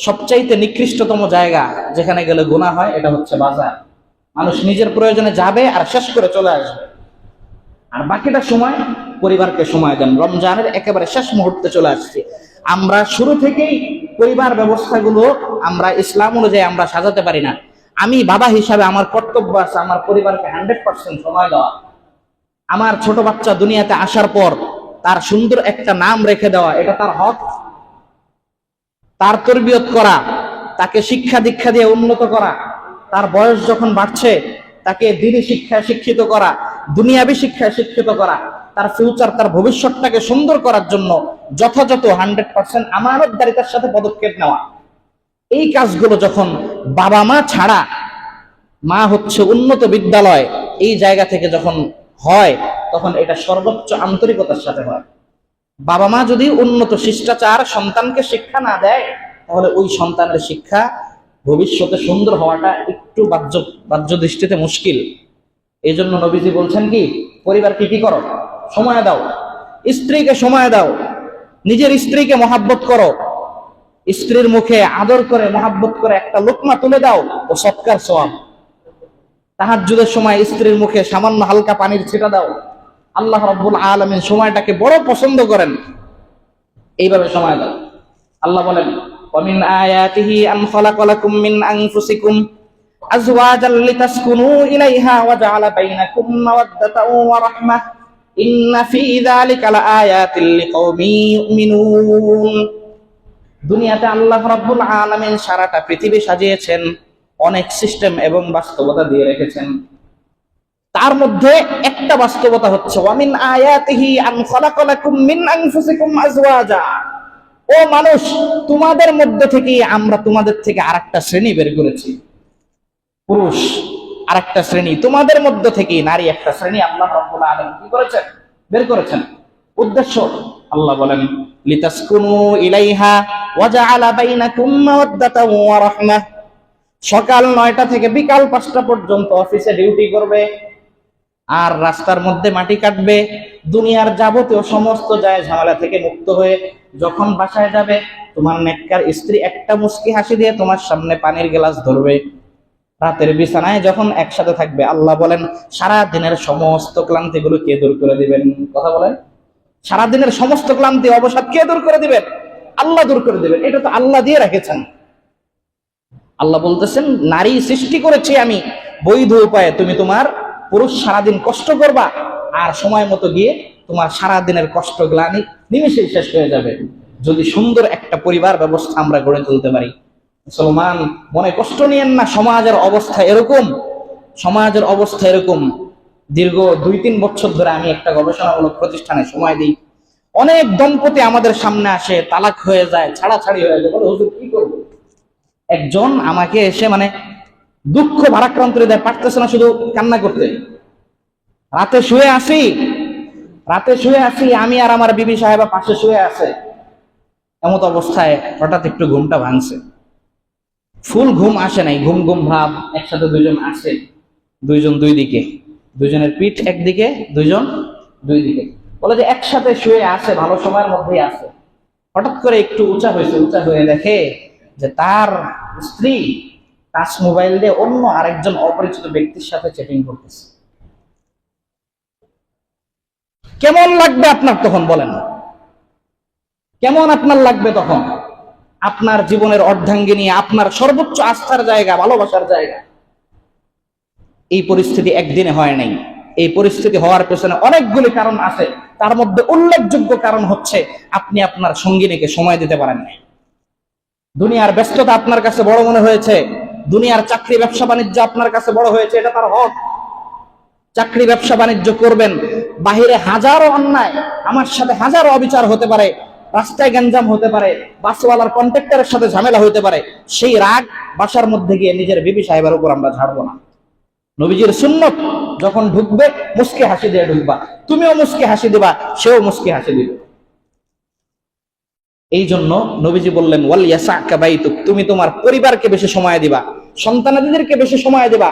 সবচাইতে নিকৃষ্টতম জায়গা যেখানে গেলে গুনাহ হয়, এটা হচ্ছে বাজার। মানুষ নিজের প্রয়োজনে যাবে আর শেষ করে চলে আসবে, আর বাকিটা সময় পরিবারকে সময় দেন। রমজানের একেবারে শেষ মুহূর্তে চলে আসছে, আমরা শুরু থেকেই পরিবার ব্যবস্থাগুলো আমরা ইসলাম অনুযায়ী আমরা সাজাতে পারি না। আমি বাবা হিসাবে আমার কর্তব্য আছে আমার পরিবারকে 100% সময় দেওয়া। আমার ছোট বাচ্চা দুনিয়াতে আসার পর তার সুন্দর একটা নাম রেখে দেওয়া, এটা তার হক। তার তরবিয়ত করা, তাকে শিক্ষা দীক্ষা দিয়ে উন্নত করা, তার বয়স যখন বাড়ছে তাকে দ্বীনি শিক্ষায় শিক্ষিত করা, দুনিয়াবী শিক্ষায় শিক্ষিত করা, তার ফিউচার, তার ভবিষ্যৎটাকে সুন্দর করার জন্য যথাযথ 100% আমানতদারিতার সাথে পদক্ষেপ নেওয়া। এই কাজগুলো যখন বাবা মা ছাড়া, মা হচ্ছে উন্নত বিদ্যালয়, এই জায়গা থেকে যখন হয়, তখন এটা সর্বোচ্চ আন্তরিকতার সাথে হয়। বাবা মা যদি উন্নত শিষ্টাচার সন্তানকে শিক্ষা না দেয়, তাহলে ওই সন্তানের শিক্ষা ভবিষ্যতে সুন্দর হওয়াটা একটু বাহ্য দৃষ্টিতে মুশকিল। এই জন্য নবীজি বলছেন কি, পরিবারকে কি করো? সময় দাও। স্ত্রীকে সময় দাও, নিজের স্ত্রীকে মহাব্বত করো, স্ত্রীর মুখে আদর করে মহাব্বত করে একটা লোকমা তুলে দাও, ও সৎকার সওয়াব। তাহাজ্জুদের সময় স্ত্রীর মুখে সামান্য হালকা পানির ছিটা দাও। আল্লাহ রাব্বুল আলামিন সময়টাকে বড় পছন্দ করেন, এইভাবে সময় দাও। আল্লাহ বলেন ওয়া মিন আয়াতিহি আন খালাকা লাকুম মিন আনফুসিকুম আজওয়াজাল লিতাসকুনু ইলাইহা ওয়া জাআলা বাইনাকুম মাওয়াদ্দাতাও ওয়া রাহমাহ ইন্না ফী যালিকা লাআয়াতিল লিকাওমিন ইউমিনুন। দুনিয়াতে আল্লাহ রাব্বুল আলামিন সারাটা পৃথিবী সাজিয়েছেন, অনেক সিস্টেম এবং বাস্তবতা দিয়ে রেখেছেন। তার মধ্যে একটা বাস্তবতা হচ্ছে ওয়া মিন আয়াতিহি আন খালাকা লাকুম মিন আনফুসিকুম আজওয়াজা। ও মানুষ, তোমাদের মধ্যে থেকে আমরা তোমাদের থেকে আরেকটা শ্রেণী বের করেছি। পুরুষ আরেকটা শ্রেণী, তোমাদের মধ্যে থেকে নারী একটা শ্রেণী আল্লাহ রাব্বুল আলামিন কি করেছেন? বের করেছেন। উদ্দেশ্য আল্লাহ বলেন লিতাসকুনু ইলাইহা ওয়া জাআলা বাইনাকুম মাওয়াদ্দাতাও ওয়া রাহমাহ। সকাল 9টা থেকে বিকাল 5টা পর্যন্ত অফিসে ডিউটি করবে, আর রাস্তার মধ্যে মাটি কাটবে, দুনিয়ার যাবতীয় সমস্ত যায় ঝামেলা থেকে মুক্ত হয়ে যখন বাসায় যাবে, তোমার নেককার স্ত্রী একটা মুস্কি হাসি দিয়ে তোমার সামনে পানির গ্লাস ধরবে। রাতের বিছানায় যখন একসাথে থাকবে, আল্লাহ বলেন সারা দিনের সমস্ত ক্লান্তিগুলো কে দূর করে দিবেন? কথা বলেন, সারা দিনের সমস্ত ক্লান্তি অবসাদ কে দূর করে দিবেন? আল্লাহ দূর করে দিবেন। এটা তো আল্লাহ দিয়ে রেখেছেন। আল্লাহ বলতেছেন নারী সৃষ্টি করেছি আমি বৈধ উপায়ে, তুমি তোমার পুরুষ সারাদিন কষ্ট করবা, আর সময় মতো গিয়ে তোমার সারা দিনের কষ্ট গ্লানি নিমেষেই শেষ হয়ে যাবে, যদি সুন্দর একটা পরিবার ব্যবস্থা আমরা গড়ে তুলতে পারি। মুসলমান মনে কষ্ট নিয়েন না, সমাজের অবস্থা এরকম, সমাজের অবস্থা এরকম। দীর্ঘ 2-3 বছর ধরে আমি একটা গবেষণামূলক প্রতিষ্ঠানে সময় দিই। অনেক দম্পতি আমাদের সামনে আসে, তালাক হয়ে যায়, ছাড়াছাড়ি হয়ে যায়, বলে হুজুর কি করবো? একজন আমাকে এসে মানে দুঃখ ভারাক্রান্ত হৃদয়, পারতেছে না শুধু কান্না করতে। রাতে শুয়ে আসি আমি আর আমার বিবি সাহেবা পাশে শুয়ে আছে, এমত অবস্থায় হঠাৎ একটু ঘুমটা ভাঙছে। ফুল ঘুম আসে নাই, ঘুম ঘুম ভাব। একসাথে দুইজন আসে, দুইজন দুই দিকে, দুইজনের পিঠ একদিকে, দুইজন দুই দিকে। বলে যে একসাথে শুয়ে আছে, ভালো সময়ের মধ্যেই আছে। হঠাৎ করে একটু উঁচা হয়ে দেখে যে তার স্ত্রী টাচ মোবাইল দিয়ে অন্য আরেকজন অপরিচিত ব্যক্তির সাথে চ্যাটিং করতেছে। কেমন লাগবে আপনার তখন? বলেন, কেমন আপনার লাগবে তখন? আপনার জীবনের অর্ধাঙ্গিনী, আপনার সর্বোচ্চ আস্থার জায়গা, ভালোবাসার জায়গা। এই পরিস্থিতি একদিনে হয় নাই। এই পরিস্থিতি হওয়ার পেছনে অনেকগুলি কারণ আছে। তার মধ্যে উল্লেখযোগ্য কারণ হচ্ছে আপনি আপনার সঙ্গিনীকে সময় দিতে পারেন নাই। দুনিয়ার ব্যস্ততা আপনার কাছে বড় মনে হয়েছে, দুনিয়ার চাকরি ব্যবসা বাণিজ্য আপনার কাছে বড় হয়েছে, এটা তার হক। চাকরি ব্যবসা বাণিজ্য করবেন, বাহিরে হাজারো অন্যায়, আমার সাথে হাজারো অবিচার হতে পারে, রাস্তায় গ্যাঞ্জাম হতে পারে, বাসওয়ালার কন্ট্রাক্টরের সাথে ঝামেলা হতে পারে, সেই রাগ বাসার মধ্যে গিয়ে নিজের বিবি সাহেবের উপর আমরা ঝাড়বো না। নবীজির সুন্নত, যখন ঢুকবে মুস্কি হাসি দিয়ে ঢুকবা, তুমিও মুস্কি হাসি দিবা, সেও মুস্কি হাসি দিবে। এই জন্য নবীজি বললেন ওয়াল ইয়াসাকা বাইতুক, তুমি তোমার পরিবারকে বেশি সময় দিবা, সন্তানাদিদেরকে বেশি সময় দিবা।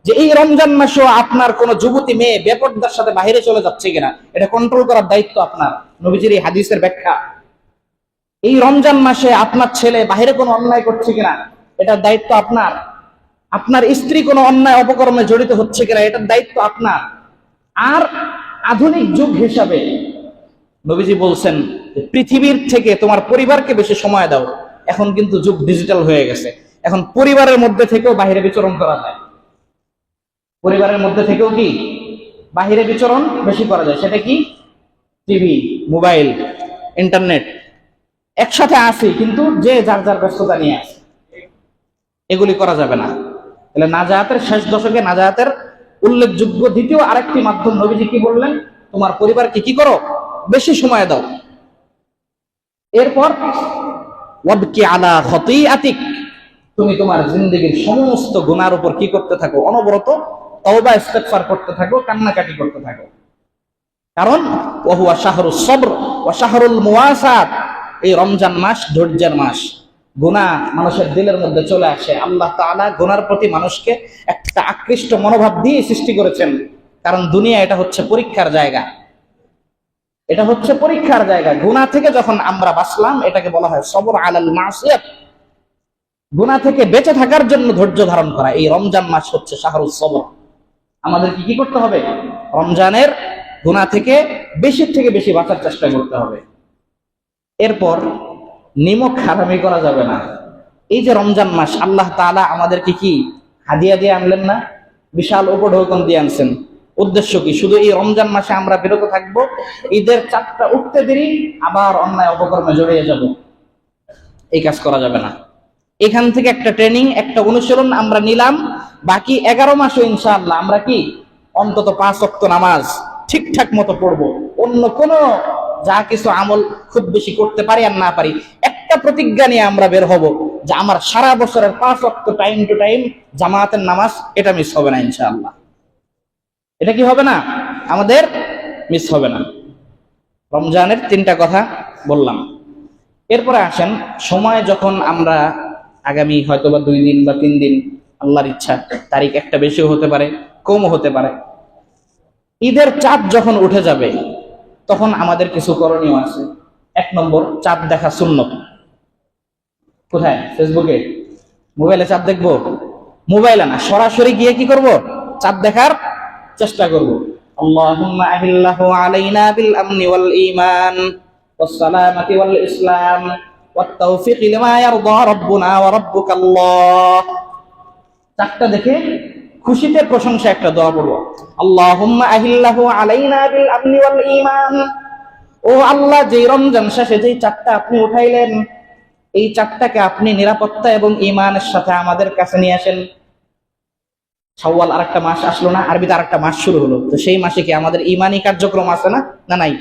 যে এই রমজান মাসেও আপনার কোন যুবতী মেয়ে বেপরদার সাথে বাইরে চলে যাচ্ছে কিনা, এটা কন্ট্রোল করার দায়িত্ব আপনার। নবীজির এই হাদিসের ব্যাখ্যা, এই রমজান মাসে আপনার ছেলে বাইরে কোনো অন্যায় করছে কিনা, এটার দায়িত্ব আপনার। আপনার স্ত্রী কোনো অন্যায় অপকর্মে জড়িত হচ্ছে কিনা, এটার দায়িত্ব আপনার। আর আধুনিক যুগ হিসাবে নবীজি বলছেন পৃথিবীর থেকে তোমার পরিবারকে বেশি সময় দাও। এখন কিন্তু যুগ ডিজিটাল হয়ে গেছে, এখন পরিবারের মধ্যে থেকেও বাহিরে বিচরণ করা যায়। পরিবারের মধ্যে থেকেও কি বাহিরে বিচরণ বেশি করা যায়। সেটা কি? TV, mobile, internet. একসাথে আসি কিন্তু যে যার যার ব্যস্ততা নিয়ে আসে, এগুলি করা যাবে না। তাহলে নাজায়াতের শেষ দশকে নাজায়াতের উল্লেখযোগ্য দ্বিতীয় আরেকটি মাধ্যম নবীজি কি বললেন? তোমার পরিবারকে কি করো? বেশি সময় দাও। এরপর ওয়াবকি আলা খতিআতিক, তুমি তোমার জিন্দেগীর সমস্ত গুনার উপর কি করতে থাকো? অনবরত তওবা ইস্তিগফার করতে থাকো, কান্নাকাটি করতে থাকো। কারণ ওয়াহুয়া শাহরুস সবর ওয়া শাহরুল মুওয়াসাত, এই রমজান মাস ধৈর্যের মাস। গুনাহ মানুষের দিলের মধ্যে চলে আসে। আল্লাহ তাআলা গুনার প্রতি মানুষকে একটা আকৃষ্ট মনোভাব দিয়ে সৃষ্টি করেছেন। কারণ দুনিয়া এটা হচ্ছে পরীক্ষার জায়গা, এটা হচ্ছে পরীক্ষার জায়গা। গুনাহ থেকে যখন আমরা বাঁচলাম, এটাকে বলা হয় সবর আলাল মাসিয়াত। গুনাহ থেকে বেঁচে থাকার জন্য ধৈর্য ধারণ করা। এই রমজান মাস হচ্ছে শাহরুস সবর। আমাদের কি করতে হবে? রমজানের গুনাহ থেকে বেশি বাঁচার চেষ্টা করতে হবে। এরপর নিমক হারামি করা যাবে না। এই যে রমজান মাস, আল্লাহ তাআলা আমাদেরকে কি হাদিয়া দিয়ে আনলেন না? বিশাল উপঢৌকন দিয়ে আনছেন। উদ্দেশ্য কি? শুধু এই রমজান মাসে আমরা বিরত থাকবো, ঈদের চাঁদটা উঠতে দেরি আবার অন্যায় অপকর্মে জড়িয়ে যাব? এই কাজ করা যাবে না। এখান থেকে একটা ট্রেনিং, একটা অনুশীলন আমরা নিলাম। বাকি 11 মাসও ইনশাআল্লাহ আমরা কি অন্তত 5 ওয়াক্ত নামাজ ঠিকঠাক মতো পড়বো। অন্য কোনো যা কিছু আমল খুব বেশি করতে পারি আর না পারি, একটা প্রতিজ্ঞা নিয়ে আমরা বের হব যে আমার সারা বছরের 5 ওয়াক্ত টাইম টু টাইম জামাতের নামাজ এটা মিস হবে না ইনশাআল্লাহ। এটা কি হবে না? আমাদের মিস হবে না। রমজানের 3টা কথা বললাম। এরপরে আসেন, সময় যখন আমরা আগামী হয়তোবা 2 দিন বা 3 দিন, আল্লাহর ইচ্ছা, তারিখ একটা বেশিও হতে পারে কমও হতে পারে, ঈদের চাঁদ যখন উঠে যাবে তখন আমাদের কিছু করণীয় আছে। 1 নম্বর, চাঁদ দেখা সুন্নত। কোথায়? ফেসবুকে, মোবাইলে চাঁদ দেখবো? মোবাইলে না, সরাসরি গিয়ে কি করব? চাঁদ দেখার চেষ্টা করব। আল্লাহুম্মা আহিল্লাহু আলাইনা বিল আমনি ওয়াল ঈমান ওয়াস সালামাতি ওয়াল ইসলাম ওয়াত তাওফীক লিমা ইয়ারদা রাব্বুনা ওয়া রাব্বুকাল্লাহ। চাঁদটা দেখে খুশিতে প্রশংসা একটা দোয়া পড়ব। আল্লাহুম্মা আহিল্লাহু আলাইনা বিল আমনি ওয়াল ঈমান। ও আল্লাহ, যে রমজান শেষে যেই চাঁদটা আপনি উঠাইলেন, এই চাঁদটাকে আপনি নিরাপত্তা এবং ঈমানের সাথে আমাদের কাছে নিয়ে আসেন। শাওয়াল আরেকটা মাস আসলো না, আরবিতে আরেকটা মাস শুরু হলো, তো সেই মাসে কি আমাদের ঈমানি কার্যক্রম আছে না? না নাই?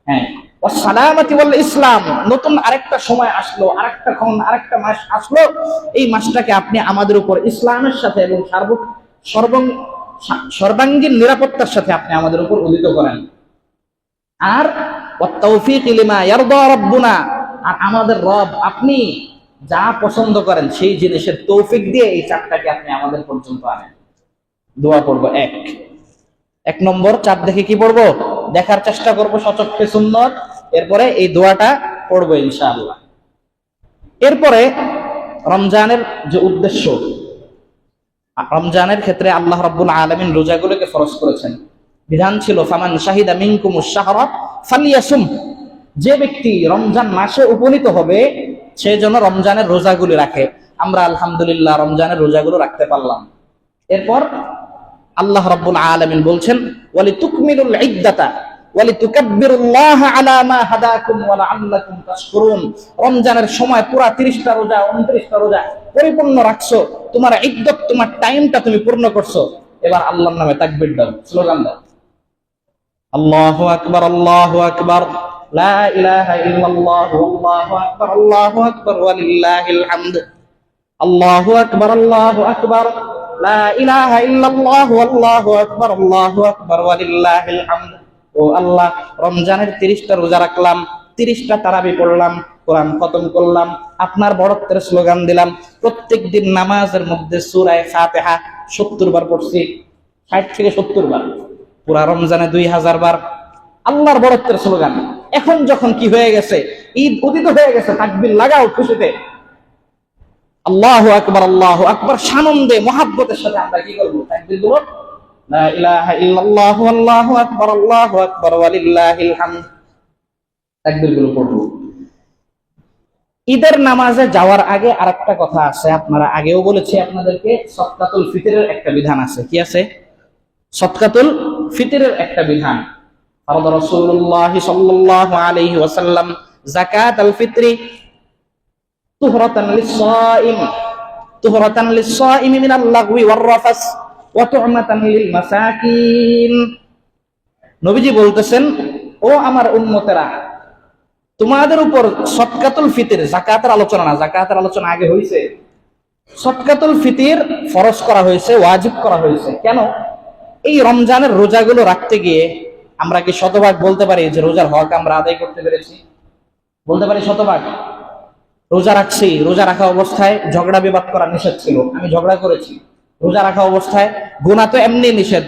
হ্যাঁ। ওয়াস সালামাতি ওয়াল ইসলাম, নতুন আরেকটা সময় আসলো, আরেকটা মাস আসলো। এই মাসটাকে আপনি আমাদের উপর ইসলামের সাথে এবং সর্বাঙ্গীন নিরাপত্তার সাথে আপনি আমাদের উপর উদিত করেন। আর ওয়াত তাওফীক লিমা ইয়ারদা রাব্বুনা, আর আমাদের রব আপনি যা পছন্দ করেন সেই জিনিসের তৌফিক দিয়ে এই চাঁদটাকে আপনি আমাদের পর্যন্ত আনেন। দোয়া পড়বো। 1 নম্বর, চাঁদ দেখে কি পড়বো? দেখার চেষ্টা করবো সচক্ষে সুন্নত। এরপরে এই দোয়াটা পড়বো ইনশাআল্লাহ। এরপরে রমজানের যে উদ্দেশ্য, রমজানের ক্ষেত্রে আল্লাহ রাব্বুল আলামিন রোজাগুলোকে ফরজ করেছেন। বিধান ছিল ফামান শাহিদা মিনকুমুশ শাহরা ফালিয়াসুম, যে ব্যক্তি রমজান মাসে উপনীত হবে সে যেন রমজানের রোজাগুলো রাখে। আমরা আলহামদুলিল্লাহ রমজানের রোজাগুলো রাখতে পারলাম। এরপর আল্লাহ রাব্বুল আলামিন বলছেন ওয়ালিতুকমিলুল ইদ্দাতা ওয়ালিতুকাব্বিরুল্লাহা আলা মা হাদাকুম ওয়া লাআল্লাকুম তাশকুরুন। রমজানের সময় পুরা 30টা রোজা 29টা রোজা পরিপূর্ণ রাখছো, তোমার ইদ্দত, তোমার টাইমটা তুমি পূর্ণ করছো। এবার আল্লাহর নামে তাকবীর দাও, স্লোগান দাও, আল্লাহু আকবার, আল্লাহু আকবার, লা ইলাহা ইল্লাল্লাহ, আল্লাহু আকবার, আল্লাহু আকবার, ওয়ালিল্লাহিল হামদ, আল্লাহু আকবার, আল্লাহু আকবার, লা ইলাহা ইল্লাল্লাহ, আল্লাহু আকবার, আল্লাহু আকবার, ওয়ালিল্লাহিল হামদ। ও আল্লাহ, রমজানের 30টা রোজা রাখলাম, 30টা তারাবি পড়লাম, কোরআন খতম করলাম, আপনার বড়ত্বের স্লোগান দিলাম। প্রত্যেকদিন নামাজের মধ্যে সূরা ফাতিহা 70 বার পড়ছি, 60 থেকে 70 বার, পুরা রমজানে 2000 বার। আল্লাহর বড়ত্বের স্লোগান। এখন যখন কি হয়ে গেছে, ঈদ উদিত হয়ে গেছে, তাকবীর লাগাও খুশিতে, আল্লাহু আকবার, আল্লাহু আকবার, সানন্দে মহাব্বতের সাথে আমরা কি করবো? তাকবীর গুলো, লা ইলাহা ইল্লাল্লাহু, আল্লাহু আকবার, আল্লাহু আকবার, ওয়ালিল্লাহিল হামদ, তাকবীর গুলো পড়বো। ঈদের নামাজে যাওয়ার আগে আরেকটা কথা আছে, আপনারা আগেও বলেছি আপনাদেরকে, সদকাতুল ফিতরের একটা বিধান আছে। কি আছে? সদকাতুল ফিতরের একটা বিধান। ফারাদ রাসূলুল্লাহ সাল্লাল্লাহু আলাইহি ওয়াসাল্লাম যাকাতুল ফিতরি তুহরাতান লিস-সাইম মিনাল লাগwi ওয়ার রাফাস ওয়া তু'মাতান লিল মাসাকিন। নবীজি বলতেছেন, ও আমার উম্মতেরা, তোমাদের উপর সদকাতুল ফিতর, যাকাতের আলোচনা না, যাকাতের আলোচনা আগে হয়েছে, সদকাতুল ফিতর ফরজ করা হয়েছে, ওয়াজিব করা হয়েছে। কেন? এই রমজানের রোজাগুলো রাখতে গিয়ে আমরা কি শতভাগ বলতে পারি যে রোজার হক আমরা আদায় করতে পেরেছি? বলতে পারি শতভাগ? রোজা রাখছি, রোজা রাখা অবস্থায় ঝগড়া বিবাদ করা নিষেধ ছিল, আমি ঝগড়া করেছি। রোজা রাখা অবস্থায় গুনাহ তো এমনি নিষেধ,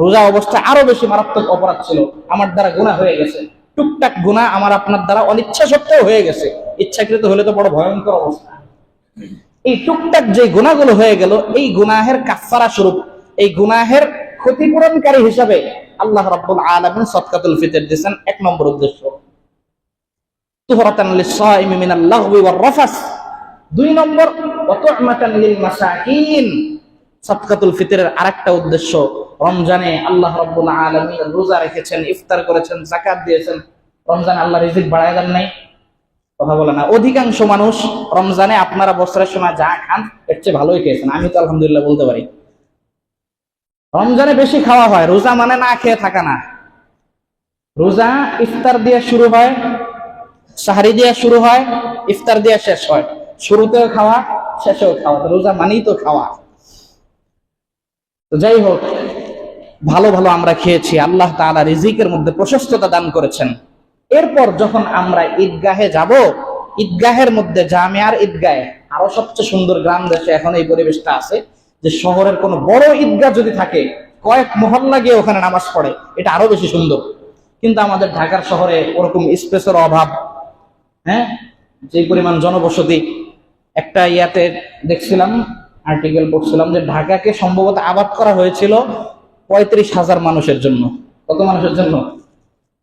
রোজা অবস্থায় আরো বেশি মারাত্মক অপরাধ ছিল, আমার দ্বারা গুনাহ হয়ে গেছে। টুকটাক গুনাহ আমার আপনার দ্বারা অনিচ্ছা সত্ত্বেও হয়ে গেছে, ইচ্ছাকৃত হলে তো বড় ভয়ঙ্কর অবস্থা। এই টুকটাক যে গুনাহগুলো হয়ে গেল, এই গুনাহের কাফারা স্বরূপ, এই গুনাহের ক্ষতিপূরণকারী হিসাবে আল্লাহ রাব্বুল আলামিন সদকাতুল ফিতর দিয়েছেন। 1 নম্বর উদ্দেশ্য। তুহরাতান লিস-সাইমি মিনাল লাগবি ওয়ার রাফাস। 2 নম্বর ওয়া তু'মাতান লিল মাসাকিন। সাদকাতুল ফিতরের আরেকটা উদ্দেশ্য, রমজানে আল্লাহ রাব্বুল আলামিন রোজা রেখেছেন, ইফতার করেছেন, যাকাত দিয়েছেন, রমজানে আল্লাহ রিজিক বাড়ায় দেন নাই? কথা বলে না। অধিকাংশ মানুষ রমজানে আপনারা বছরের সময় যা খান এর চেয়ে ভালোই খেয়েছেন, আমি তো আলহামদুলিল্লাহ বলতে পারি। রমজানে বেশি খাওয়া হয়, রোজা মানে না খেয়ে থাকা না। রোজা ইফতার দিয়ে শুরু হয়, সাহারি দিয়ে শুরু হয়, ইফতার দিয়ে শেষ হয়। শুরুতেও খাওয়া, শেষেও খাওয়া। রোজা মানেই তো খাওয়া। তো যাই হোক, ভালো ভালো আমরা খেয়েছি, আল্লাহ তাআলা রিজিকের মধ্যে প্রশস্ততা দান করেছেন। এরপর যখন আমরা ঈদগাহে যাব, ঈদগাহের মধ্যে জামিয়ার ঈদগাহে, আরো সবচেয়ে সুন্দর গ্রাম দেশে এখন এই পরিবেশটা আছে যে শহরের কোনো বড় ঈদগাহ যদি থাকে, কয়েক মহল্লা গিয়ে ওখানে নামাজ পড়ে, এটা আরো বেশি সুন্দর। কিন্তু আমাদের ঢাকার শহরে ওরকম স্পেসের অভাব, হ্যাঁ, যে পরিমাণ জনবসতি। একটা ইয়াতে দেখছিলাম, আর্টিকেল পড়ছিলাম যে ঢাকাকে সম্ভবত আবাদ করা হয়েছিল 35,000 মানুষের জন্য। কত মানুষের জন্য?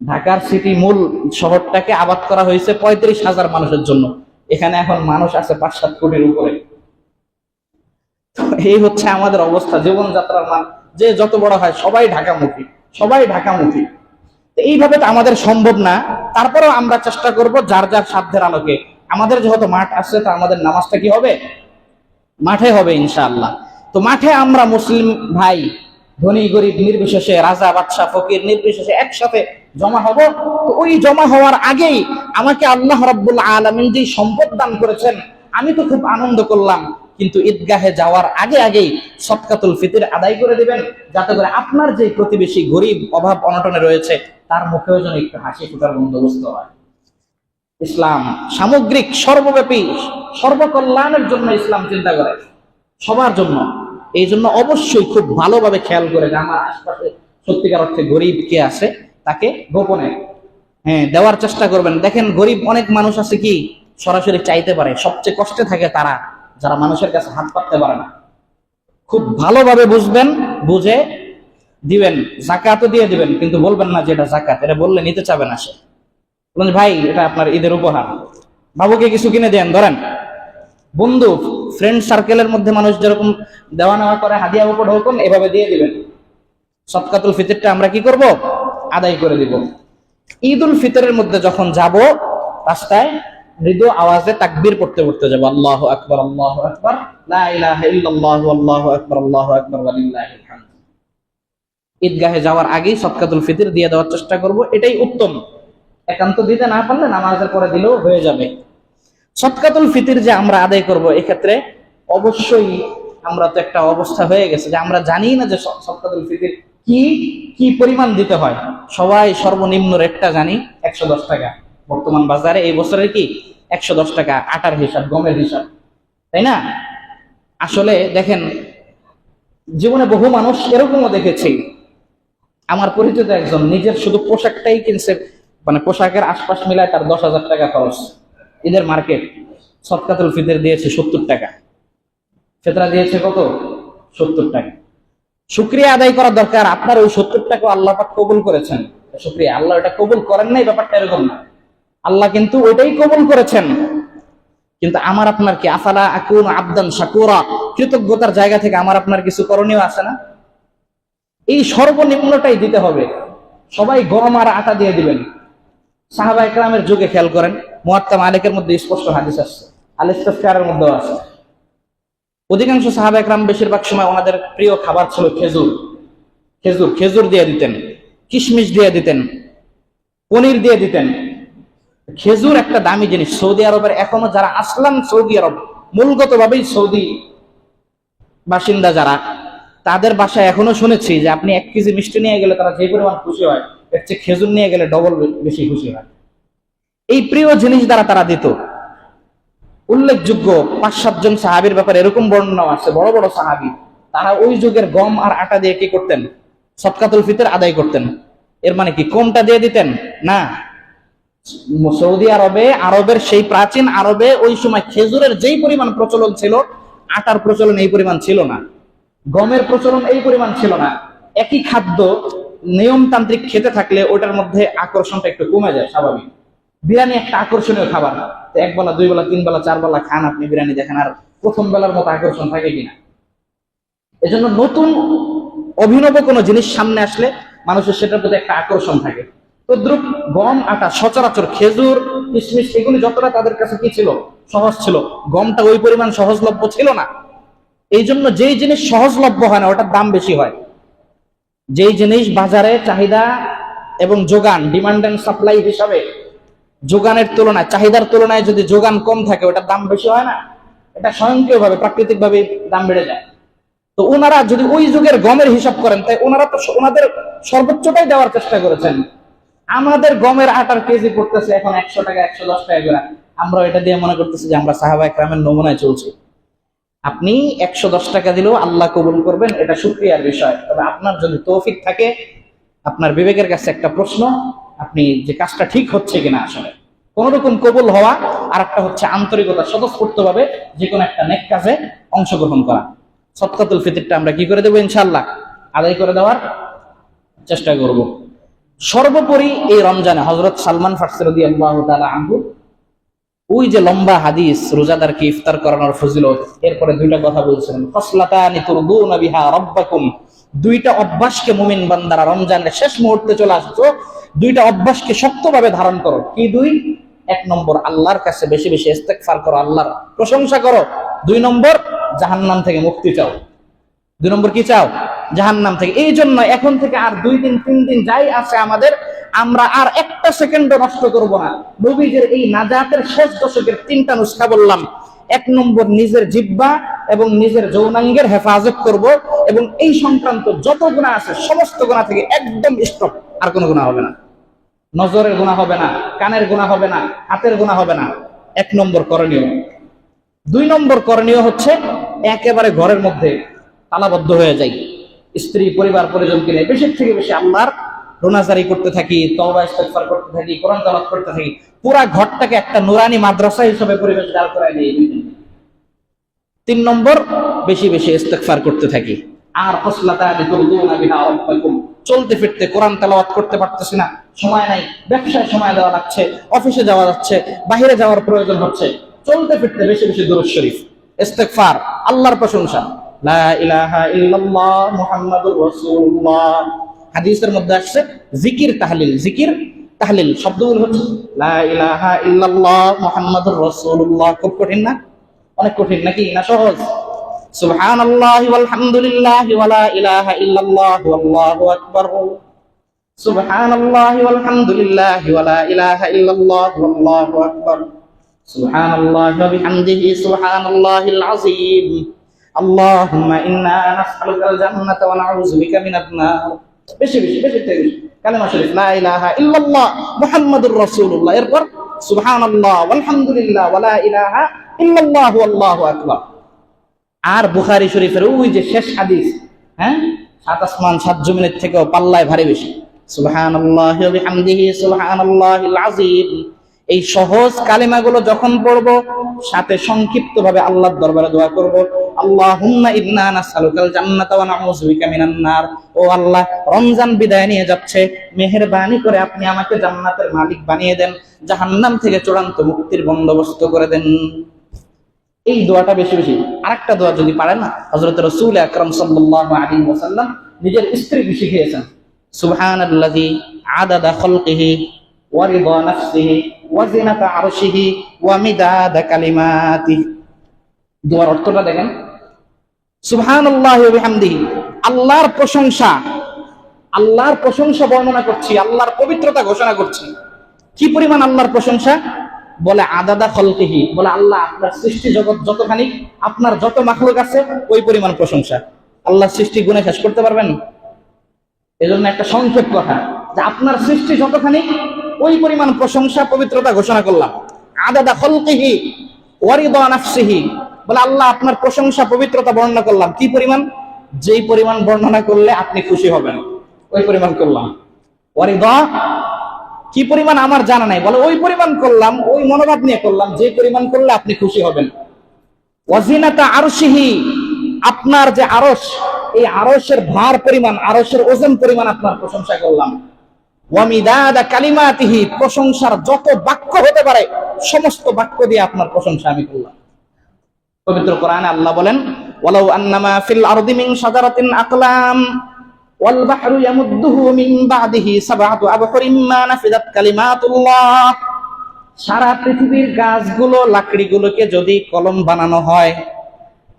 ঢাকার সিটি মূল শহরটাকে আবাদ করা হয়েছে 35,000 মানুষের জন্য। এখানে এখন মানুষ আছে 5-7 কোটির উপরে। এই হচ্ছে আমাদের অবস্থা, জীবনযাত্রার মান যে যত বড় হয় সবাই ঢাকামুখী, সবাই ঢাকামুখী। এইভাবে তো আমাদের সম্ভব না। তারপরেও আমরা চেষ্টা করব যার যার সাধ্যের আলোকে। আমাদের যেহেতু মাঠ আছে, তো আমাদের নামাজটা কি হবে? মাঠে হবে ইনশাআল্লাহ। তো মাঠে আমরা মুসলিম ভাই, ধনী গরিব নির্বিশেষে, রাজা বাদশা ফকির নির্বিশেষে একসাথে জমা হব। তো ওই জমা হওয়ার আগেই আমাকে আল্লাহ রাব্বুল আলামিন যে সম্পদ দান করেছেন, আমি তো খুব আনন্দ করলাম, কিন্তু ঈদগাহে যাওয়ার আগে আগেই সদকাতুল ফিতর আদায় করে দিবেন, যাতে করে আপনার যে প্রতিবেশী গরিব অভাব অনটনে রয়েছে তার মুখেও যেন একটু হাসি ফোটার বন্দোবস্ত হয়। ইসলাম সামগ্রিক, সর্বব্যাপী, সর্বকল্যাণের জন্য ইসলাম চিন্তা করে, সবার জন্য। এই জন্য অবশ্যই খুব ভালোভাবে খেয়াল করে যে আমার আশপাশে সত্যিকার অর্থে গরিব কে আছে, তাকে গোপনে দেওয়ার চেষ্টা করবেন। দেখেন, গরিব অনেক মানুষ আছে কি সরাসরি চাইতে পারে, সবচেয়ে কষ্টে থাকে তারা যারা মানুষের কাছে হাত পাততে পারে না। খুব ভালোভাবে বুঝবেন, বুঝে দিবেন। যাকাতও দিয়ে দিবেন, কিন্তু বলবেন না যে এটা যাকাত, এটা বললে নিতে চাবে না সে। বলেন ভাই এটা আপনার ঈদের উপহার, বাবুকে কিছু কিনে দেন। ধরেন বন্ধু, ফ্রেন্ড সার্কেলের মধ্যে মানুষ যেরকম দেওয়া নেওয়া করে, হাদিয়া উপঢৌকন এভাবে দিয়ে দিবেন। সদকাতুল ফিতরটা আমরা কি করব? আদায় করে দিব। ঈদুল ফিতরের মধ্যে যখন যাব, রাস্তায় মৃদু আওয়াজে তাকবীর পড়তে পড়তে যাব, আল্লাহু আকবার, আল্লাহু আকবার, লা ইলাহা ইল্লাল্লাহু, আল্লাহু আকবার, আল্লাহু আকবার, ওয়া লিল্লাহিল হামদ। ঈদগাহে যাওয়ার আগেই সদকাতুল ফিতর দিয়ে দেওয়ার চেষ্টা করব, এটাই উত্তম। একান্ত দিতে না পারলে নামাজের পরে দিলেও হয়ে যাবে। সদকাতুল ফিতর যে আমরা আদায় করব, এক্ষেত্রে অবশ্যই আমরা তো একটা অবস্থা হয়ে গেছে যে আমরা জানি না যে সদকাতুল ফিতর কি কি পরিমাণ দিতে হয়। সবাই সর্বনিম্ন রেটটা জানি 110 টাকা। বর্তমান বাজারে এই বছরের কি 110 টাকা, আটার হিসাব, গমের হিসাব, তাই না? আসলে দেখেন, জীবনে বহু মানুষ এরকমও দেখেছি। আমার পরিচিত একজন নিজের শুধু পোশাকটাই কিনছে, মানে পোশাকের আশপাশ মিলায় তার 10,000 টাকা খরচ। ঈদের মার্কেট, সদকাতুল ফিতর দিয়েছে 70 টাকা, ফিতরা দিয়েছে কত? 70 টাকা। শুকরিয়া আদায় করা দরকার। আপনার ওই 70 টাকা আল্লাহ পাক কবুল করেছেন, শুকরিয়া। আল্লাহ এটা কবুল করেন নাই, ব্যাপারটা এরকম না। আল্লাহ কিন্তু ওইটাই কবুল করেছেন। কিন্তু আমার আপনার কি, আফালা আকুনু আবদান শাকুরা, কৃতজ্ঞতার জায়গা থেকে আমার আপনার কিছু করণীয় আছে না? এই সর্বনিম্নটাই দিতে হবে। সবাই গম আর আটা দিয়ে দিবেন। সাহাবা ইকরামের যুগে খেয়াল করেন, মুয়াত্তা মালিকের মধ্যে স্পষ্ট হাদিস আসছে, আল ইস্তিফতারের মধ্যেও আছে। অধিকাংশ সাহাবা ইকরাম বেশিরভাগ সময় ওনাদের প্রিয় খাবার ছিল খেজুর। খেজুর খেজুর দিয়ে দিতেন, কিশমিশ দিয়ে দিতেন, পনির দিয়ে দিতেন। খেজুর একটা দামি জিনিস। সৌদি আরবের এখনো যারা আসলাম সৌদি আরব, মূলগতভাবেই সৌদি বাসিন্দা যারা, তাদের বাসায় এখনো শুনেছি যে আপনি 1 কেজি মিষ্টি নিয়ে গেলে তারা যে পরিমাণ খুশি হয়, এর চেয়ে খেজুর নিয়ে গেলে ডবল বেশি খুশি হয়। এই প্রিয় জিনিস দ্বারা তারা দিত। উল্লেখযোগ্য 5-7 জন সাহাবীর ব্যাপারে এরকম বর্ণনা আছে, বড় বড় সাহাবী, তারা ওই যুগের গম আর আটা দিয়ে কি করতেন? সদকাতুল ফিতর আদায় করতেন। এর মানে কি কোনটা দিয়ে দিতেন? না, সৌদি আরবে, আরবের সেই প্রাচীন আরবে ওই সময় খেজুরের যেই পরিমাণ প্রচলন ছিল, আটার প্রচলন এই পরিমাণ ছিল না, গমের প্রচলন এই পরিমাণ ছিল না। একই খাদ্য নিয়মতান্ত্রিক খেতে থাকলে ওটার মধ্যে আকর্ষণটা একটু কমে যায়, স্বাভাবিক। বিরিয়ানি একটা আকর্ষণীয় খাবার, তো এক বেলা, দুই বেলা, তিন বেলা, চার বেলা খান আপনি বিরিয়ানি, দেখেন আর প্রথম বেলার মতো আকর্ষণ থাকে কিনা। এজন্য নতুন অভিনব কোনো জিনিস সামনে আসলে মানুষের সেটার প্রতি একটা আকর্ষণ থাকে। তদ্রুপ গম, আটা, সচরাচর খেজুর, কিশমিশ, এগুলি যতটা তাদের কাছে কি ছিল, সহজ ছিল, গমটা ওই পরিমাণ সহজলভ্য ছিল না। এই জন্য যেই জিনিস সহজলভ্য হয় না ওটার দাম বেশি হয়। যেই জিনিস বাজারে চাহিদা এবং যোগান, ডিমান্ড এন্ড সাপ্লাই হিসাবে যোগানের তুলনায়, চাহিদার তুলনায় যদি যোগান কম থাকে ওটার দাম বেশি হয় না, এটা স্বয়ংক্রিয়ভাবে প্রাকৃতিকভাবে দাম বেড়ে যায়। তো ওনারা যদি ওই যুগের গমের হিসাব করেন, তাই ওনারা তো ওনাদের সর্বোচ্চটাই দেওয়ার চেষ্টা করেছেন। আমাদের গমের আটার কেজি পড়তেছে এখন 100 টাকা, 110 টাকা করে, আমরা এটা দিয়ে মনে করতেছি যে আমরা সাহাবা একরামের নমুনায় চলছি। আপনি 110 টাকা দিলেও আল্লাহ কবুল করবেন, এটা শুকরিয়ার বিষয়। তবে আপনার যদি তৌফিক থাকে, আপনার বিবেকের কাছে একটা প্রশ্ন, আপনি যে কাজটা ঠিক হচ্ছে কিনা, আসলে কোন রকম কবুল হওয়া, আর একটা হচ্ছে আন্তরিকতা, স্বতঃস্ফূর্তভাবে যে কোনো একটা নেক কাজে অংশগ্রহণ করা। সদকাতুল ফিতরটা আমরা কি করে দেবো, ইনশাআল্লাহ আদায় করে দেওয়ার চেষ্টা করব। সর্বোপরি এই রমজানে হযরত সালমান ফারসি রাদিয়াল্লাহু তাআলা আনহু ওই যে লম্বা হাদিস রোজাদারকে ইফতার করানোর ফজিলত, এরপরে দুইটা কথা বলছিলেন, খসলাতানি তুরদুনা বিহা রাব্বাকুম, দুইটা অভ্যাসকে মুমিন বান্দারা রমজানের শেষ মুহূর্তে চলে আসছো, দুইটা অভ্যাসকে শক্তভাবে ধারণ করো। কি দুই? এক নম্বর আল্লাহর কাছে বেশি বেশি ইস্তেগফার করো, আল্লাহর প্রশংসা করো। দুই নম্বর জাহান্নাম থেকে মুক্তি চাও। দুই নম্বর কি চাও? জাহান্নাম থেকে। এই জন্য এখন থেকে আর 2 দিন 3 দিন যাই আছে আমাদের, আমরা আর একটা সেকেন্ডও নষ্ট করব না। নবীজির এই নাজাতের শেষ দশকের 3টা নুসখা বললাম। 1 নম্বর নিজের জিহ্বা এবং নিজের যৌনাঙ্গের হেফাজত করব, এবং এই সংক্রান্ত যত গুনাহ আছে সমস্ত গুনাহ থেকে একদম স্টপ, আর কোনো গুনাহ হবে না। নজরের গুনাহ হবে না, কানের গুনাহ হবে না, হাতের গুনাহ হবে না। 1 নম্বর করণীয়। 2 নম্বর করণীয় হচ্ছে একেবারে ঘরের মধ্যে তালাবদ্ধ হয়ে যাই, স্ত্রী পরিবার পরিজনকে নিয়ে বেশি থেকে বেশি আল্লাহর রোনাজারি করতে থাকি, তওবা ইস্তেগফার করতে থাকি, কোরআন তেলাওয়াত করতে থাকি, পুরা ঘরটাকে একটা নুরানি মাদ্রাসা হিসেবে পরিবেশ দাঁড় করায় দিই। 3 নম্বর বেশি বেশি ইস্তেগফার করতে থাকি। আর খসলাতানি তুরদুনা বিহা রাব্বাকুম, চলতে ফিরতে কোরআন তেলাওয়াত করতে পারতেছি না, সময় নাই, ব্যবসায় সময় দেওয়া লাগছে, অফিসে যাওয়া যাচ্ছে, বাইরে যাওয়ার প্রয়োজন হচ্ছে, চলতে ফিরতে বেশি বেশি দুরূদ শরীফ, ইস্তেগফার, আল্লাহর প্রশংসা, লা ইলাহা ইল্লাল্লাহ মুহাম্মাদুর রাসূলুল্লাহ। হাদিসের মধ্যে আসছে জিকির তাহলিল, জিকির তাহলিল শব্দগুলো হচ্ছে লা ইলাহা ইল্লাল্লাহ মুহাম্মাদুর রাসূলুল্লাহ। খুব কঠিন না? অনেক কঠিন নাকি? না সহজ? সুবহানাল্লাহি ওয়াল হামদুলিল্লাহি ওয়া লা ইলাহা ইল্লাল্লাহ ওয়াল্লাহু আকবার। সুবহানাল্লাহি ওয়াল হামদুলিল্লাহি ওয়া লা ইলাহা ইল্লাল্লাহ ওয়াল্লাহু আকবার। সুবহানাল্লাহি ওয়া বিহামদিহি সুবহানাল্লাহিল আযীম। আল্লাহুম্মা ইন্না নাসআলুকাল জান্নাতা ওয়া নাউযু বিকা মিনান নার। বেশি বেশি বেশি বেশি কালেমা শরীফ, লা ইলাহা ইল্লাল্লাহ মুহাম্মাদুর রাসূলুল্লাহ, এরপর সুবহানাল্লাহ ওয়াল হামদুলিল্লাহ ওয়া লা ইলাহা ইল্লাল্লাহ ওয়াল্লাহু আকবার। আর বুখারী শরীফের ওই যে শেষ হাদিস, 7 আসমান 7 জমিনের থেকেও পাল্লায় ভারী বেশি, সুবহানাল্লাহি ওয়া বিহামদিহি সুবহানাল্লাহিল আযীম। এই সহজ কালেমাগুলো যখন পড়ব, সাথে সংক্ষিপ্ত ভাবে আল্লাহর দরবারে দোয়া করব, আল্লাহুম্মা ইন্না নাসআলুকাল জান্নাতা ওয়া নাউযু বিকা মিনান নার। ও আল্লাহ, রমজান বিদায় নিয়ে যাচ্ছে, মেহেরবানি করে আপনি আমাকে জান্নাতের মালিক বানিয়ে দেন, জাহান্নাম থেকে চূড়ান্ত মুক্তির বন্দোবস্ত করে দেন। এই দোয়াটা বেশি বেশি। আরেকটা দোয়া যদি পারেন না, হযরত রাসূল আকরাম সাল্লাল্লাহু আলাইহি ওয়াসাল্লাম নিজের স্ত্রীকে শিখিয়েছেন, সুবহানাল্লাযী আদাদা খালকিহি ওয়া রিদা নাফসিহি ওয়া জিনাতা আরশিহি ওয়া মিদাদা কালিমাতিহি। দোয়ার অর্থটা দেখেন, সুবহানাল্লাহি ওয়া বিহামদিহি, আল্লাহর প্রশংসা, আল্লাহর প্রশংসা বর্ণনা করছি, আল্লাহর পবিত্রতা ঘোষণা করছি। কি পরিমাণ আল্লাহর প্রশংসা? বলে আদাদা খলকিহি, বলে আল্লাহ আপনার সৃষ্টি জগৎ যতখানি, আপনার যত মাখলুক আছে ওই পরিমাণ প্রশংসা। আল্লাহর সৃষ্টি গুণে শেষ করতে পারবেন? এজন্য একটা সংক্ষেপ কথা, যে আপনার সৃষ্টি যতখানি ওই পরিমাণ প্রশংসা পবিত্রতা ঘোষণা করলাম। আদাদা খলকিহি ওয়া রিদা নাফসিহি, বলে আল্লাহ আপনার প্রশংসা পবিত্রতা বর্ণনা করলাম। কি পরিমাণ? যেই পরিমাণ বর্ণনা করলে আপনি খুশি হবেন ওই পরিমাণ করলাম। ওয়া রিদা, কি পরিমাণ আমার জানা নাই, বলে ওই পরিমাণ করলাম, ওই মনোভাব নিয়ে করলাম যে পরিমাণ করলে আপনি খুশি হবেন। ওয়াজিনাতা আরশিহি, আপনার যে আরশ, এই আরশের ভার পরিমাণ, আরশের ওজন পরিমাণ আপনার প্রশংসা করলাম। ওয়া মিদাদা কালিমাতিহি, প্রশংসার যত বাক্য হতে পারে সমস্ত বাক্য দিয়ে আপনার প্রশংসা আমি করলাম। পবিত্র কোরআনে আল্লাহ বলেন, ওয়ালাউ আন্নামা ফিল আরদি মিন শাজারাতিন আকলাম ওয়াল বাহরু ইয়ামুদ্দুহু মিন বাদিহি সাবআতু আবহুরিম মা নাফিদাত কালিমাতুল্লাহ। সারা পৃথিবীর গাছগুলো লাকড়িগুলোকে যদি কলম বানানো হয়,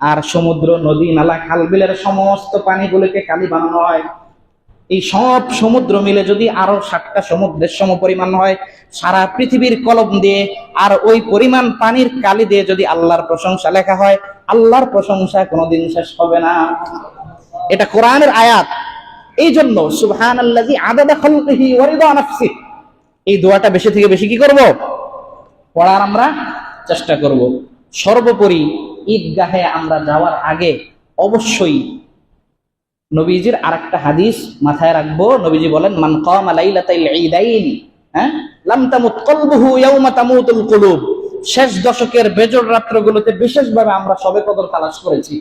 আর সমুদ্র নদী নালা খাল বিলের সমস্ত পানিগুলোকে কালি বানানো হয়, এই সব সমুদ্র মিলে যদি আরো 7টা সমুদ্রের সম পরিমাণ হয়, সারা পৃথিবীর কলম দিয়ে আর ওই পরিমাণ পানির কালি দিয়ে যদি আল্লাহর প্রশংসা লেখা হয়, আল্লাহর প্রশংসা কোনোদিন শেষ হবে না। এটা কোরআনের আয়াত। এই জন্য সুবহানাল্লাযী আদাদা খালকিহি ওয়া রিদা নাফসি, এই দোয়াটা বেশি থেকে বেশি কি করব? পড়ার আমরা চেষ্টা করব। সর্বোপরি ঈদগাহে আমরা যাওয়ার আগে অবশ্যই নবীজির আরেকটা হাদিস মাথায় রাখবো। নবীজি বলেন, মান কামা লাইলাতাল ঈদাইন লাম তামুত কলবুহু ইয়াওমা তামুতুল কুলুব। শেষ দশকের বেজোড় রাত্রগুলোতে বিশেষভাবে আমরা শবে কদর তালাশ করেছি,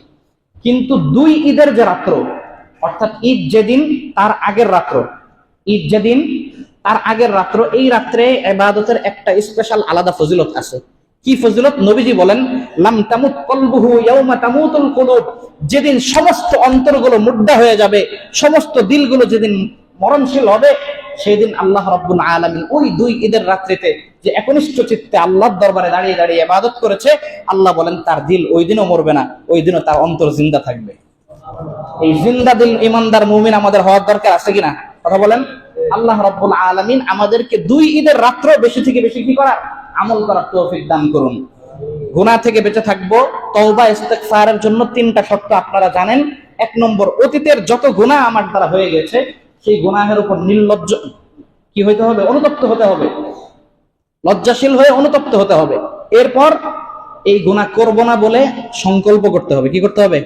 কিন্তু 2 ঈদের যে রাত্র, অর্থাৎ ঈদ যেদিন তার আগের রাত্র, ঈদ যেদিন তার আগের রাত্র, এই রাত্রে ইবাদতের একটা স্পেশাল আলাদা ফজিলত আছে। কি ফজিলত? নবীজি বলেন, লাম তামুত কলবুহু ইয়াওমা তামুতুল কুলুব, যেদিন সমস্ত অন্তরগুলো মুর্দা হয়ে যাবে, সমস্ত দিলগুলো যেদিন মরণশীল হবে, সেই দিন আল্লাহ রাব্বুল আলামিন ওই 2 ঈদের রাত্রিতে যে একনিষ্ঠ চিত্তে আল্লাহর দরবারে দাঁড়িয়ে দাঁড়িয়ে ইবাদত করেছে, আল্লাহ বলেন তার দিল ওই দিনও মরবে না, ওই দিনও তার অন্তর জিন্দা থাকবে। এই জিন্দা দিল ইমানদার মুমিন আমাদের হওয়ার দরকার আছে কিনা? কথা বলেন। আল্লাহ রাব্বুল আলামিন আমাদেরকে 2 ঈদের রাত্র বেশি থেকে বেশি কি করা? আমল করার তৌফিক দান করুন। গুনাহ থেকে বেঁচে থাকবো, তওবা ইস্তেগফারের জন্য 3টা শর্ত আপনারা জানেন। 1 নম্বর, অতীতের যত গুনাহ আমার দ্বারা হয়ে গেছে সেই গুনাহের উপর নির্লজ্জ কি হইতে হবে? অনুতপ্ত হতে হবে, লজ্জাশীল হয়ে অনুতপ্ত হতে হবে। এরপর এই গুনাহ করব না বলে সংকল্প করতে হবে। কি করতে হবে?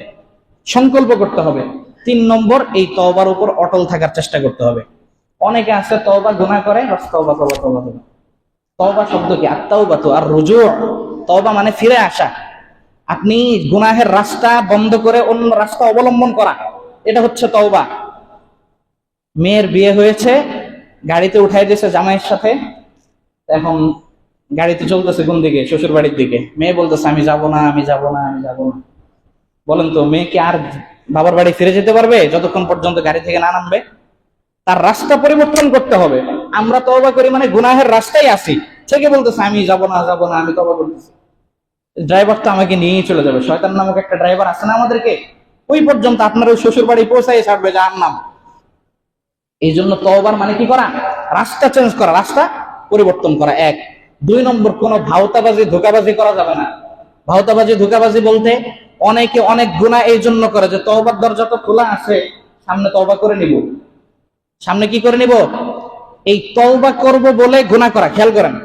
সংকল্প করতে হবে। 3 নম্বর, এই তওবার উপর অটল থাকার চেষ্টা করতে হবে। অনেকে আছে তওবা গুনাহ করে, বাস তওবা তওবা তওবা তওবা। তওবা শব্দ কি? আত-তাওবাতু আর-রুজু'। তওবা মানে ফিরে আসা। আপনি গুনাহের রাস্তা বন্ধ করে অন্য রাস্তা অবলম্বন করা, এটা হচ্ছে তওবা। মেয়ের বিয়ে হয়েছে, গাড়িতে উঠাই দিয়েছে জামাইয়ের সাথে, এখন গাড়িতে চলতেছে কোন দিকে? শ্বশুর বাড়ির দিকে। মেয়ে বলতেছে, আমি যাব না, আমি যাব না, আমি যাব না। বলেন তো, মেয়ে কি আর বাবার বাড়ি ফিরে যেতে পারবে যতক্ষণ পর্যন্ত গাড়ি থেকে না নামবে? তার রাস্তা পরিবর্তন করতে হবে। আমরা তওবা করি মানে গুনাহের রাস্তায় আসি, থেকে বলতেছে আমি যাব না, যাব না, আমি তওবা করতেছি। ড্রাইভার তো আমাকে নিয়েই চলে যাবে, শয়তান নামক একটা ড্রাইভার আছে না আমাদেরকে, ওই পর্যন্ত আপনার ওই শ্বশুর বাড়ি পৌঁছাই ছাড়বে জাহান্নাম। এই জন্য তওবার মানে কি করা? রাস্তা চেঞ্জ করা, রাস্তা পরিবর্তন করা। 1। 2 নম্বর, কোনো ভাওতাবাজি ধোঁকাবাজি করা যাবে না। ভাওতাবাজি ধোঁকাবাজি বলতে অনেকে অনেক গুনাহ এই জন্য করে যে তওবার দরজা তো খোলা আছে, সামনে তওবা করে নিব। সামনে কি করে নিব? এই তওবা করব বলে গুনাহ করা। খেয়াল করেন,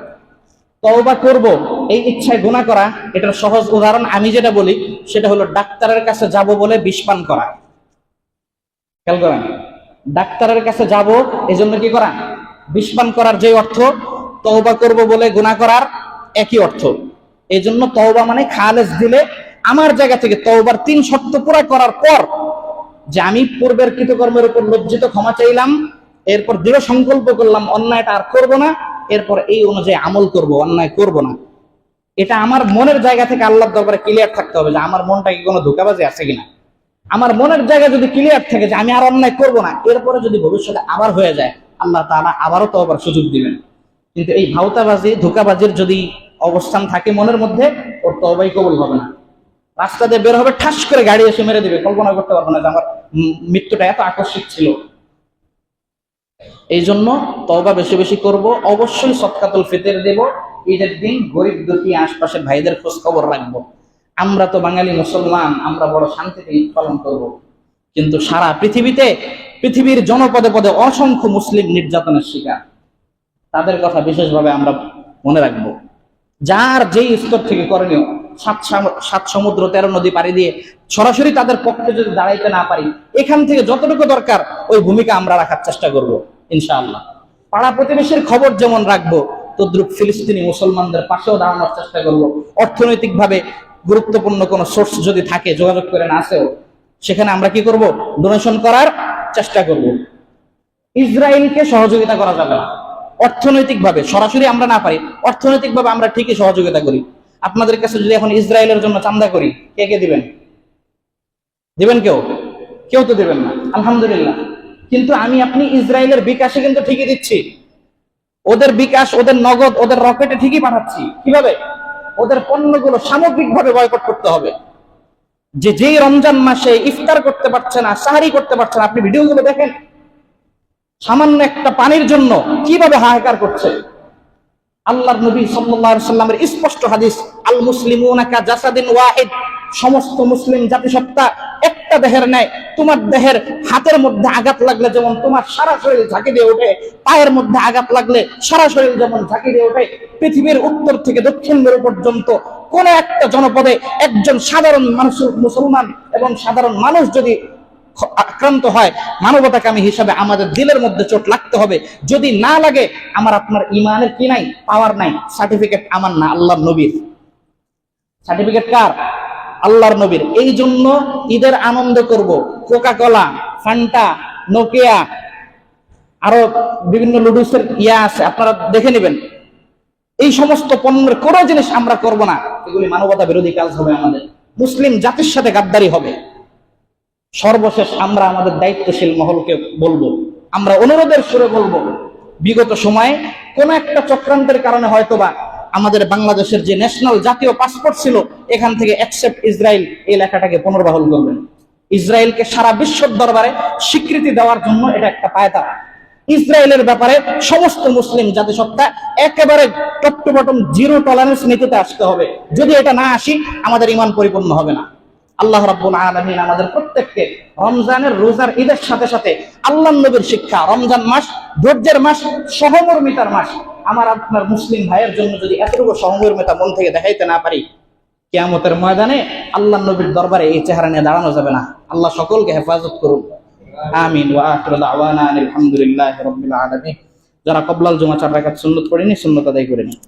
তওবা করব এই ইচ্ছায় গুনাহ করা, এটার সহজ উদাহরণ আমি যেটা বলি সেটা হলো ডাক্তারের কাছে যাব বলে বিষ পান করা। খেয়াল করেন, ডাক্তারের কাছে যাব এই জন্য কি করা? বিষ পান করার যে অর্থ, তওবা করব বলে গুনাহ করার একই অর্থ। এই জন্য তওবা মানে খালেস দিলে, আমার জায়গা থেকে তওবার 3 শর্ত পুরা করার পর যে আমি পূর্বের কৃতকর্মের উপর লজ্জিত ক্ষমা চাইলাম, এরপর দৃঢ় সংকল্প করলাম অন্যায়টা আর করব না, এরপর এই অনুযায়ী আমল করব, অন্যায় করব না। এটা আমার মনের জায়গা থেকে আল্লাহর দরবারে ক্লিয়ার থাকতে হবে যে আমার মনটা কি কোনো ধোঁকাবাজি আছে কিনা। আমার মনের জায়গা যদি ক্লিয়ার থাকে যে আমি আর অন্যায় করব না, এরপরে যদি ভবিষ্যতে আবার হয়ে যায়, আল্লাহ তাআলা আবারও তওবার সুযোগ দিবেন। কিন্তু এই ভাওতাবাজি ধোঁকাবাজির যদি অবস্থান থাকে মনের মধ্যে, ওর তওবাই কবুল হবে না। রাস্তা দিয়ে বের হবে, ঠাস করে গাড়ি এসে মেরে দিবে, কল্পনা করতে পারবো না যে আমার মৃত্যুটা এত আকস্মিক ছিল। এই জন্য তওবা বেশি বেশি করব। অবশ্যই সদকাতুল ফিতর দেব ঈদের দিন, গরিব দুঃখী আশপাশের ভাইদের খোঁজ খবর রাখবো। আমরা তো বাঙালি মুসলমান, আমরা বড় শান্তিতে ঈদ পালন করব, কিন্তু সারা পৃথিবীতে, পৃথিবীর জনপদে পদে অসংখ্য মুসলিম নির্যাতনের শিকার, তাদের কথা বিশেষভাবে আমরা মনে রাখবো। যার যেই স্তর থেকে করণীয়, 7 সমুদ্র 13 নদী পাড়ি দিয়ে সরাসরি তাদের পক্ষে যদি দাঁড়াইতে না পারি, এখান থেকে যতটুকু দরকার ওই ভূমিকা আমরা রাখার চেষ্টা করব ইনশাআল্লাহ। পাড়া প্রতিবেশীর খবর যেমন রাখবো, তদ্রুপ ফিলিস্তিনি মুসলমানদের পাশেও দাঁড়ানোর চেষ্টা করব। অর্থনৈতিকভাবে গুরুত্বপূর্ণ কোনো সোর্স যদি থাকে, যোগাযোগ করে না আসেও, সেখানে আমরা কি করব? ডোনেশন করার চেষ্টা করব। ইসরায়েলকে সহযোগিতা করা যাবে না অর্থনৈতিকভাবে, সরাসরি আমরা না পারি, অর্থনৈতিকভাবে আমরা ঠিকই সহযোগিতা করি। আপনাদের কাছে যদি এখন ইসরায়েলের জন্য চাঁদা করি, কে কে দিবেন? দিবেন কেউ? কেউ তো দিবেন না, আলহামদুলিল্লাহ। কিন্তু আমি আপনি ইসরায়েলের বিকাশে কিন্তু ঠিকই দিচ্ছি, ওদের বিকাশ, ওদের নগদ, ওদের রকেটে ঠিকই পাঠাচ্ছি। কিভাবে? ওদের পণ্যগুলো সামগ্রিকভাবে বয়কট করতে হবে। যেই রমজান মাসে ইফতার করতে পারছে না, সাহারি করতে পারছে না, আপনি ভিডিওগুলো দেখেন, সামান্য একটা পানির জন্য কিভাবে হাহাকার করছে। আল্লাহর নবী সাল্লাল্লাহু আলাইহি সাল্লামের স্পষ্ট হাদিস, আল মুসলিমুনা কা জাসাদিন ওয়াহিদ, সমস্ত মুসলিম জাতিসত্তা একটা দেহের ন্যায়। তোমার দেহের হাতের মধ্যে আঘাত লাগলে যেমন তোমার সারা শরীর ঝাঁকি দিয়ে ওঠে, পায়ের মধ্যে আঘাত লাগলে সারা শরীর যেমন ঝাঁকি দিয়ে ওঠে, পৃথিবীর উত্তর থেকে দক্ষিণ মেরু পর্যন্ত কোন একটা জনপদে একজন সাধারণ মানুষ, মুসলমান এবং সাধারণ মানুষ যদি আক্রান্ত হয়, মানবতাকামী হিসাবে আমাদের দিলের মধ্যে চোট লাগতে হবে। যদি না লাগে, আমার আপনার ইমানের কি নাই? পাওয়ার নাই। সার্টিফিকেট আমার না, আল্লাহর নবীর। সার্টিফিকেট কার? আল্লাহর নবীর। এই জন্য ঈদের আনন্দ করব, কোকা কোলা, ফান্টা, নোকিয়া, আরো বিভিন্ন লুডুসের ইয়া আছে, আপনারা দেখে নেবেন। এই সমস্ত পণ্যের কোনো জিনিস আমরা করব না, এগুলি মানবতা বিরোধী কাজ হবে, আমাদের মুসলিম জাতির সাথে গাদ্দারি হবে। সর্বশেষ আমরা আমাদের দায়িত্বশীল মহলকে বলবো, আমরা অনুরোধের সুরে বলবো, বিগত সময়ে কোন একটা চক্রান্তের কারণে হয়তোবা আমাদের বাংলাদেশের যে ন্যাশনাল জাতীয় পাসপোর্ট ছিল, এখান থেকে অ্যাকসেপ্ট ইসরায়েল এই লেখাটাকে পুনর্বহাল করবেন। ইসরায়েলকে সারা বিশ্বের দরবারে স্বীকৃতি দেওয়ার জন্য এটা একটা পায়তারা। ইসরায়েলের ব্যাপারে সমস্ত মুসলিম জাতিসত্তা একেবারে top to bottom zero tolerance নীতিতে আসতে হবে। যদি এটা না আসি, আমাদের ঈমান পরিপূর্ণ হবে না। আল্লাহ রাব্বুল আলামিন আমাদের প্রত্যেককে রমজানের রোজার ঈদের সাথে সাথে আল্লাহর নবীর শিক্ষা, রমজান মাস ধৈর্যের মাস, সহমর্মিতার মাস, আমার আপনার মুসলিম ভাইয়ের জন্য যদি এতটুকু সহমর্মিতা মন থেকে দেখাইতে না পারি, কিয়ামতের ময়দানে আল্লাহর নবীর দরবারে এই চেহারা নিয়ে দাঁড়ানো যাবে না। আল্লাহ সকলকে হেফাজত করুন, আমিন। ওয়া আখিরু দাওয়ানা আলহামদুলিল্লাহি রাব্বিল আলামিন। যারা কবলাল জুমা 4 রাকাত সুন্নাত পড়েনি, সুন্নাত আদায় করে নিন।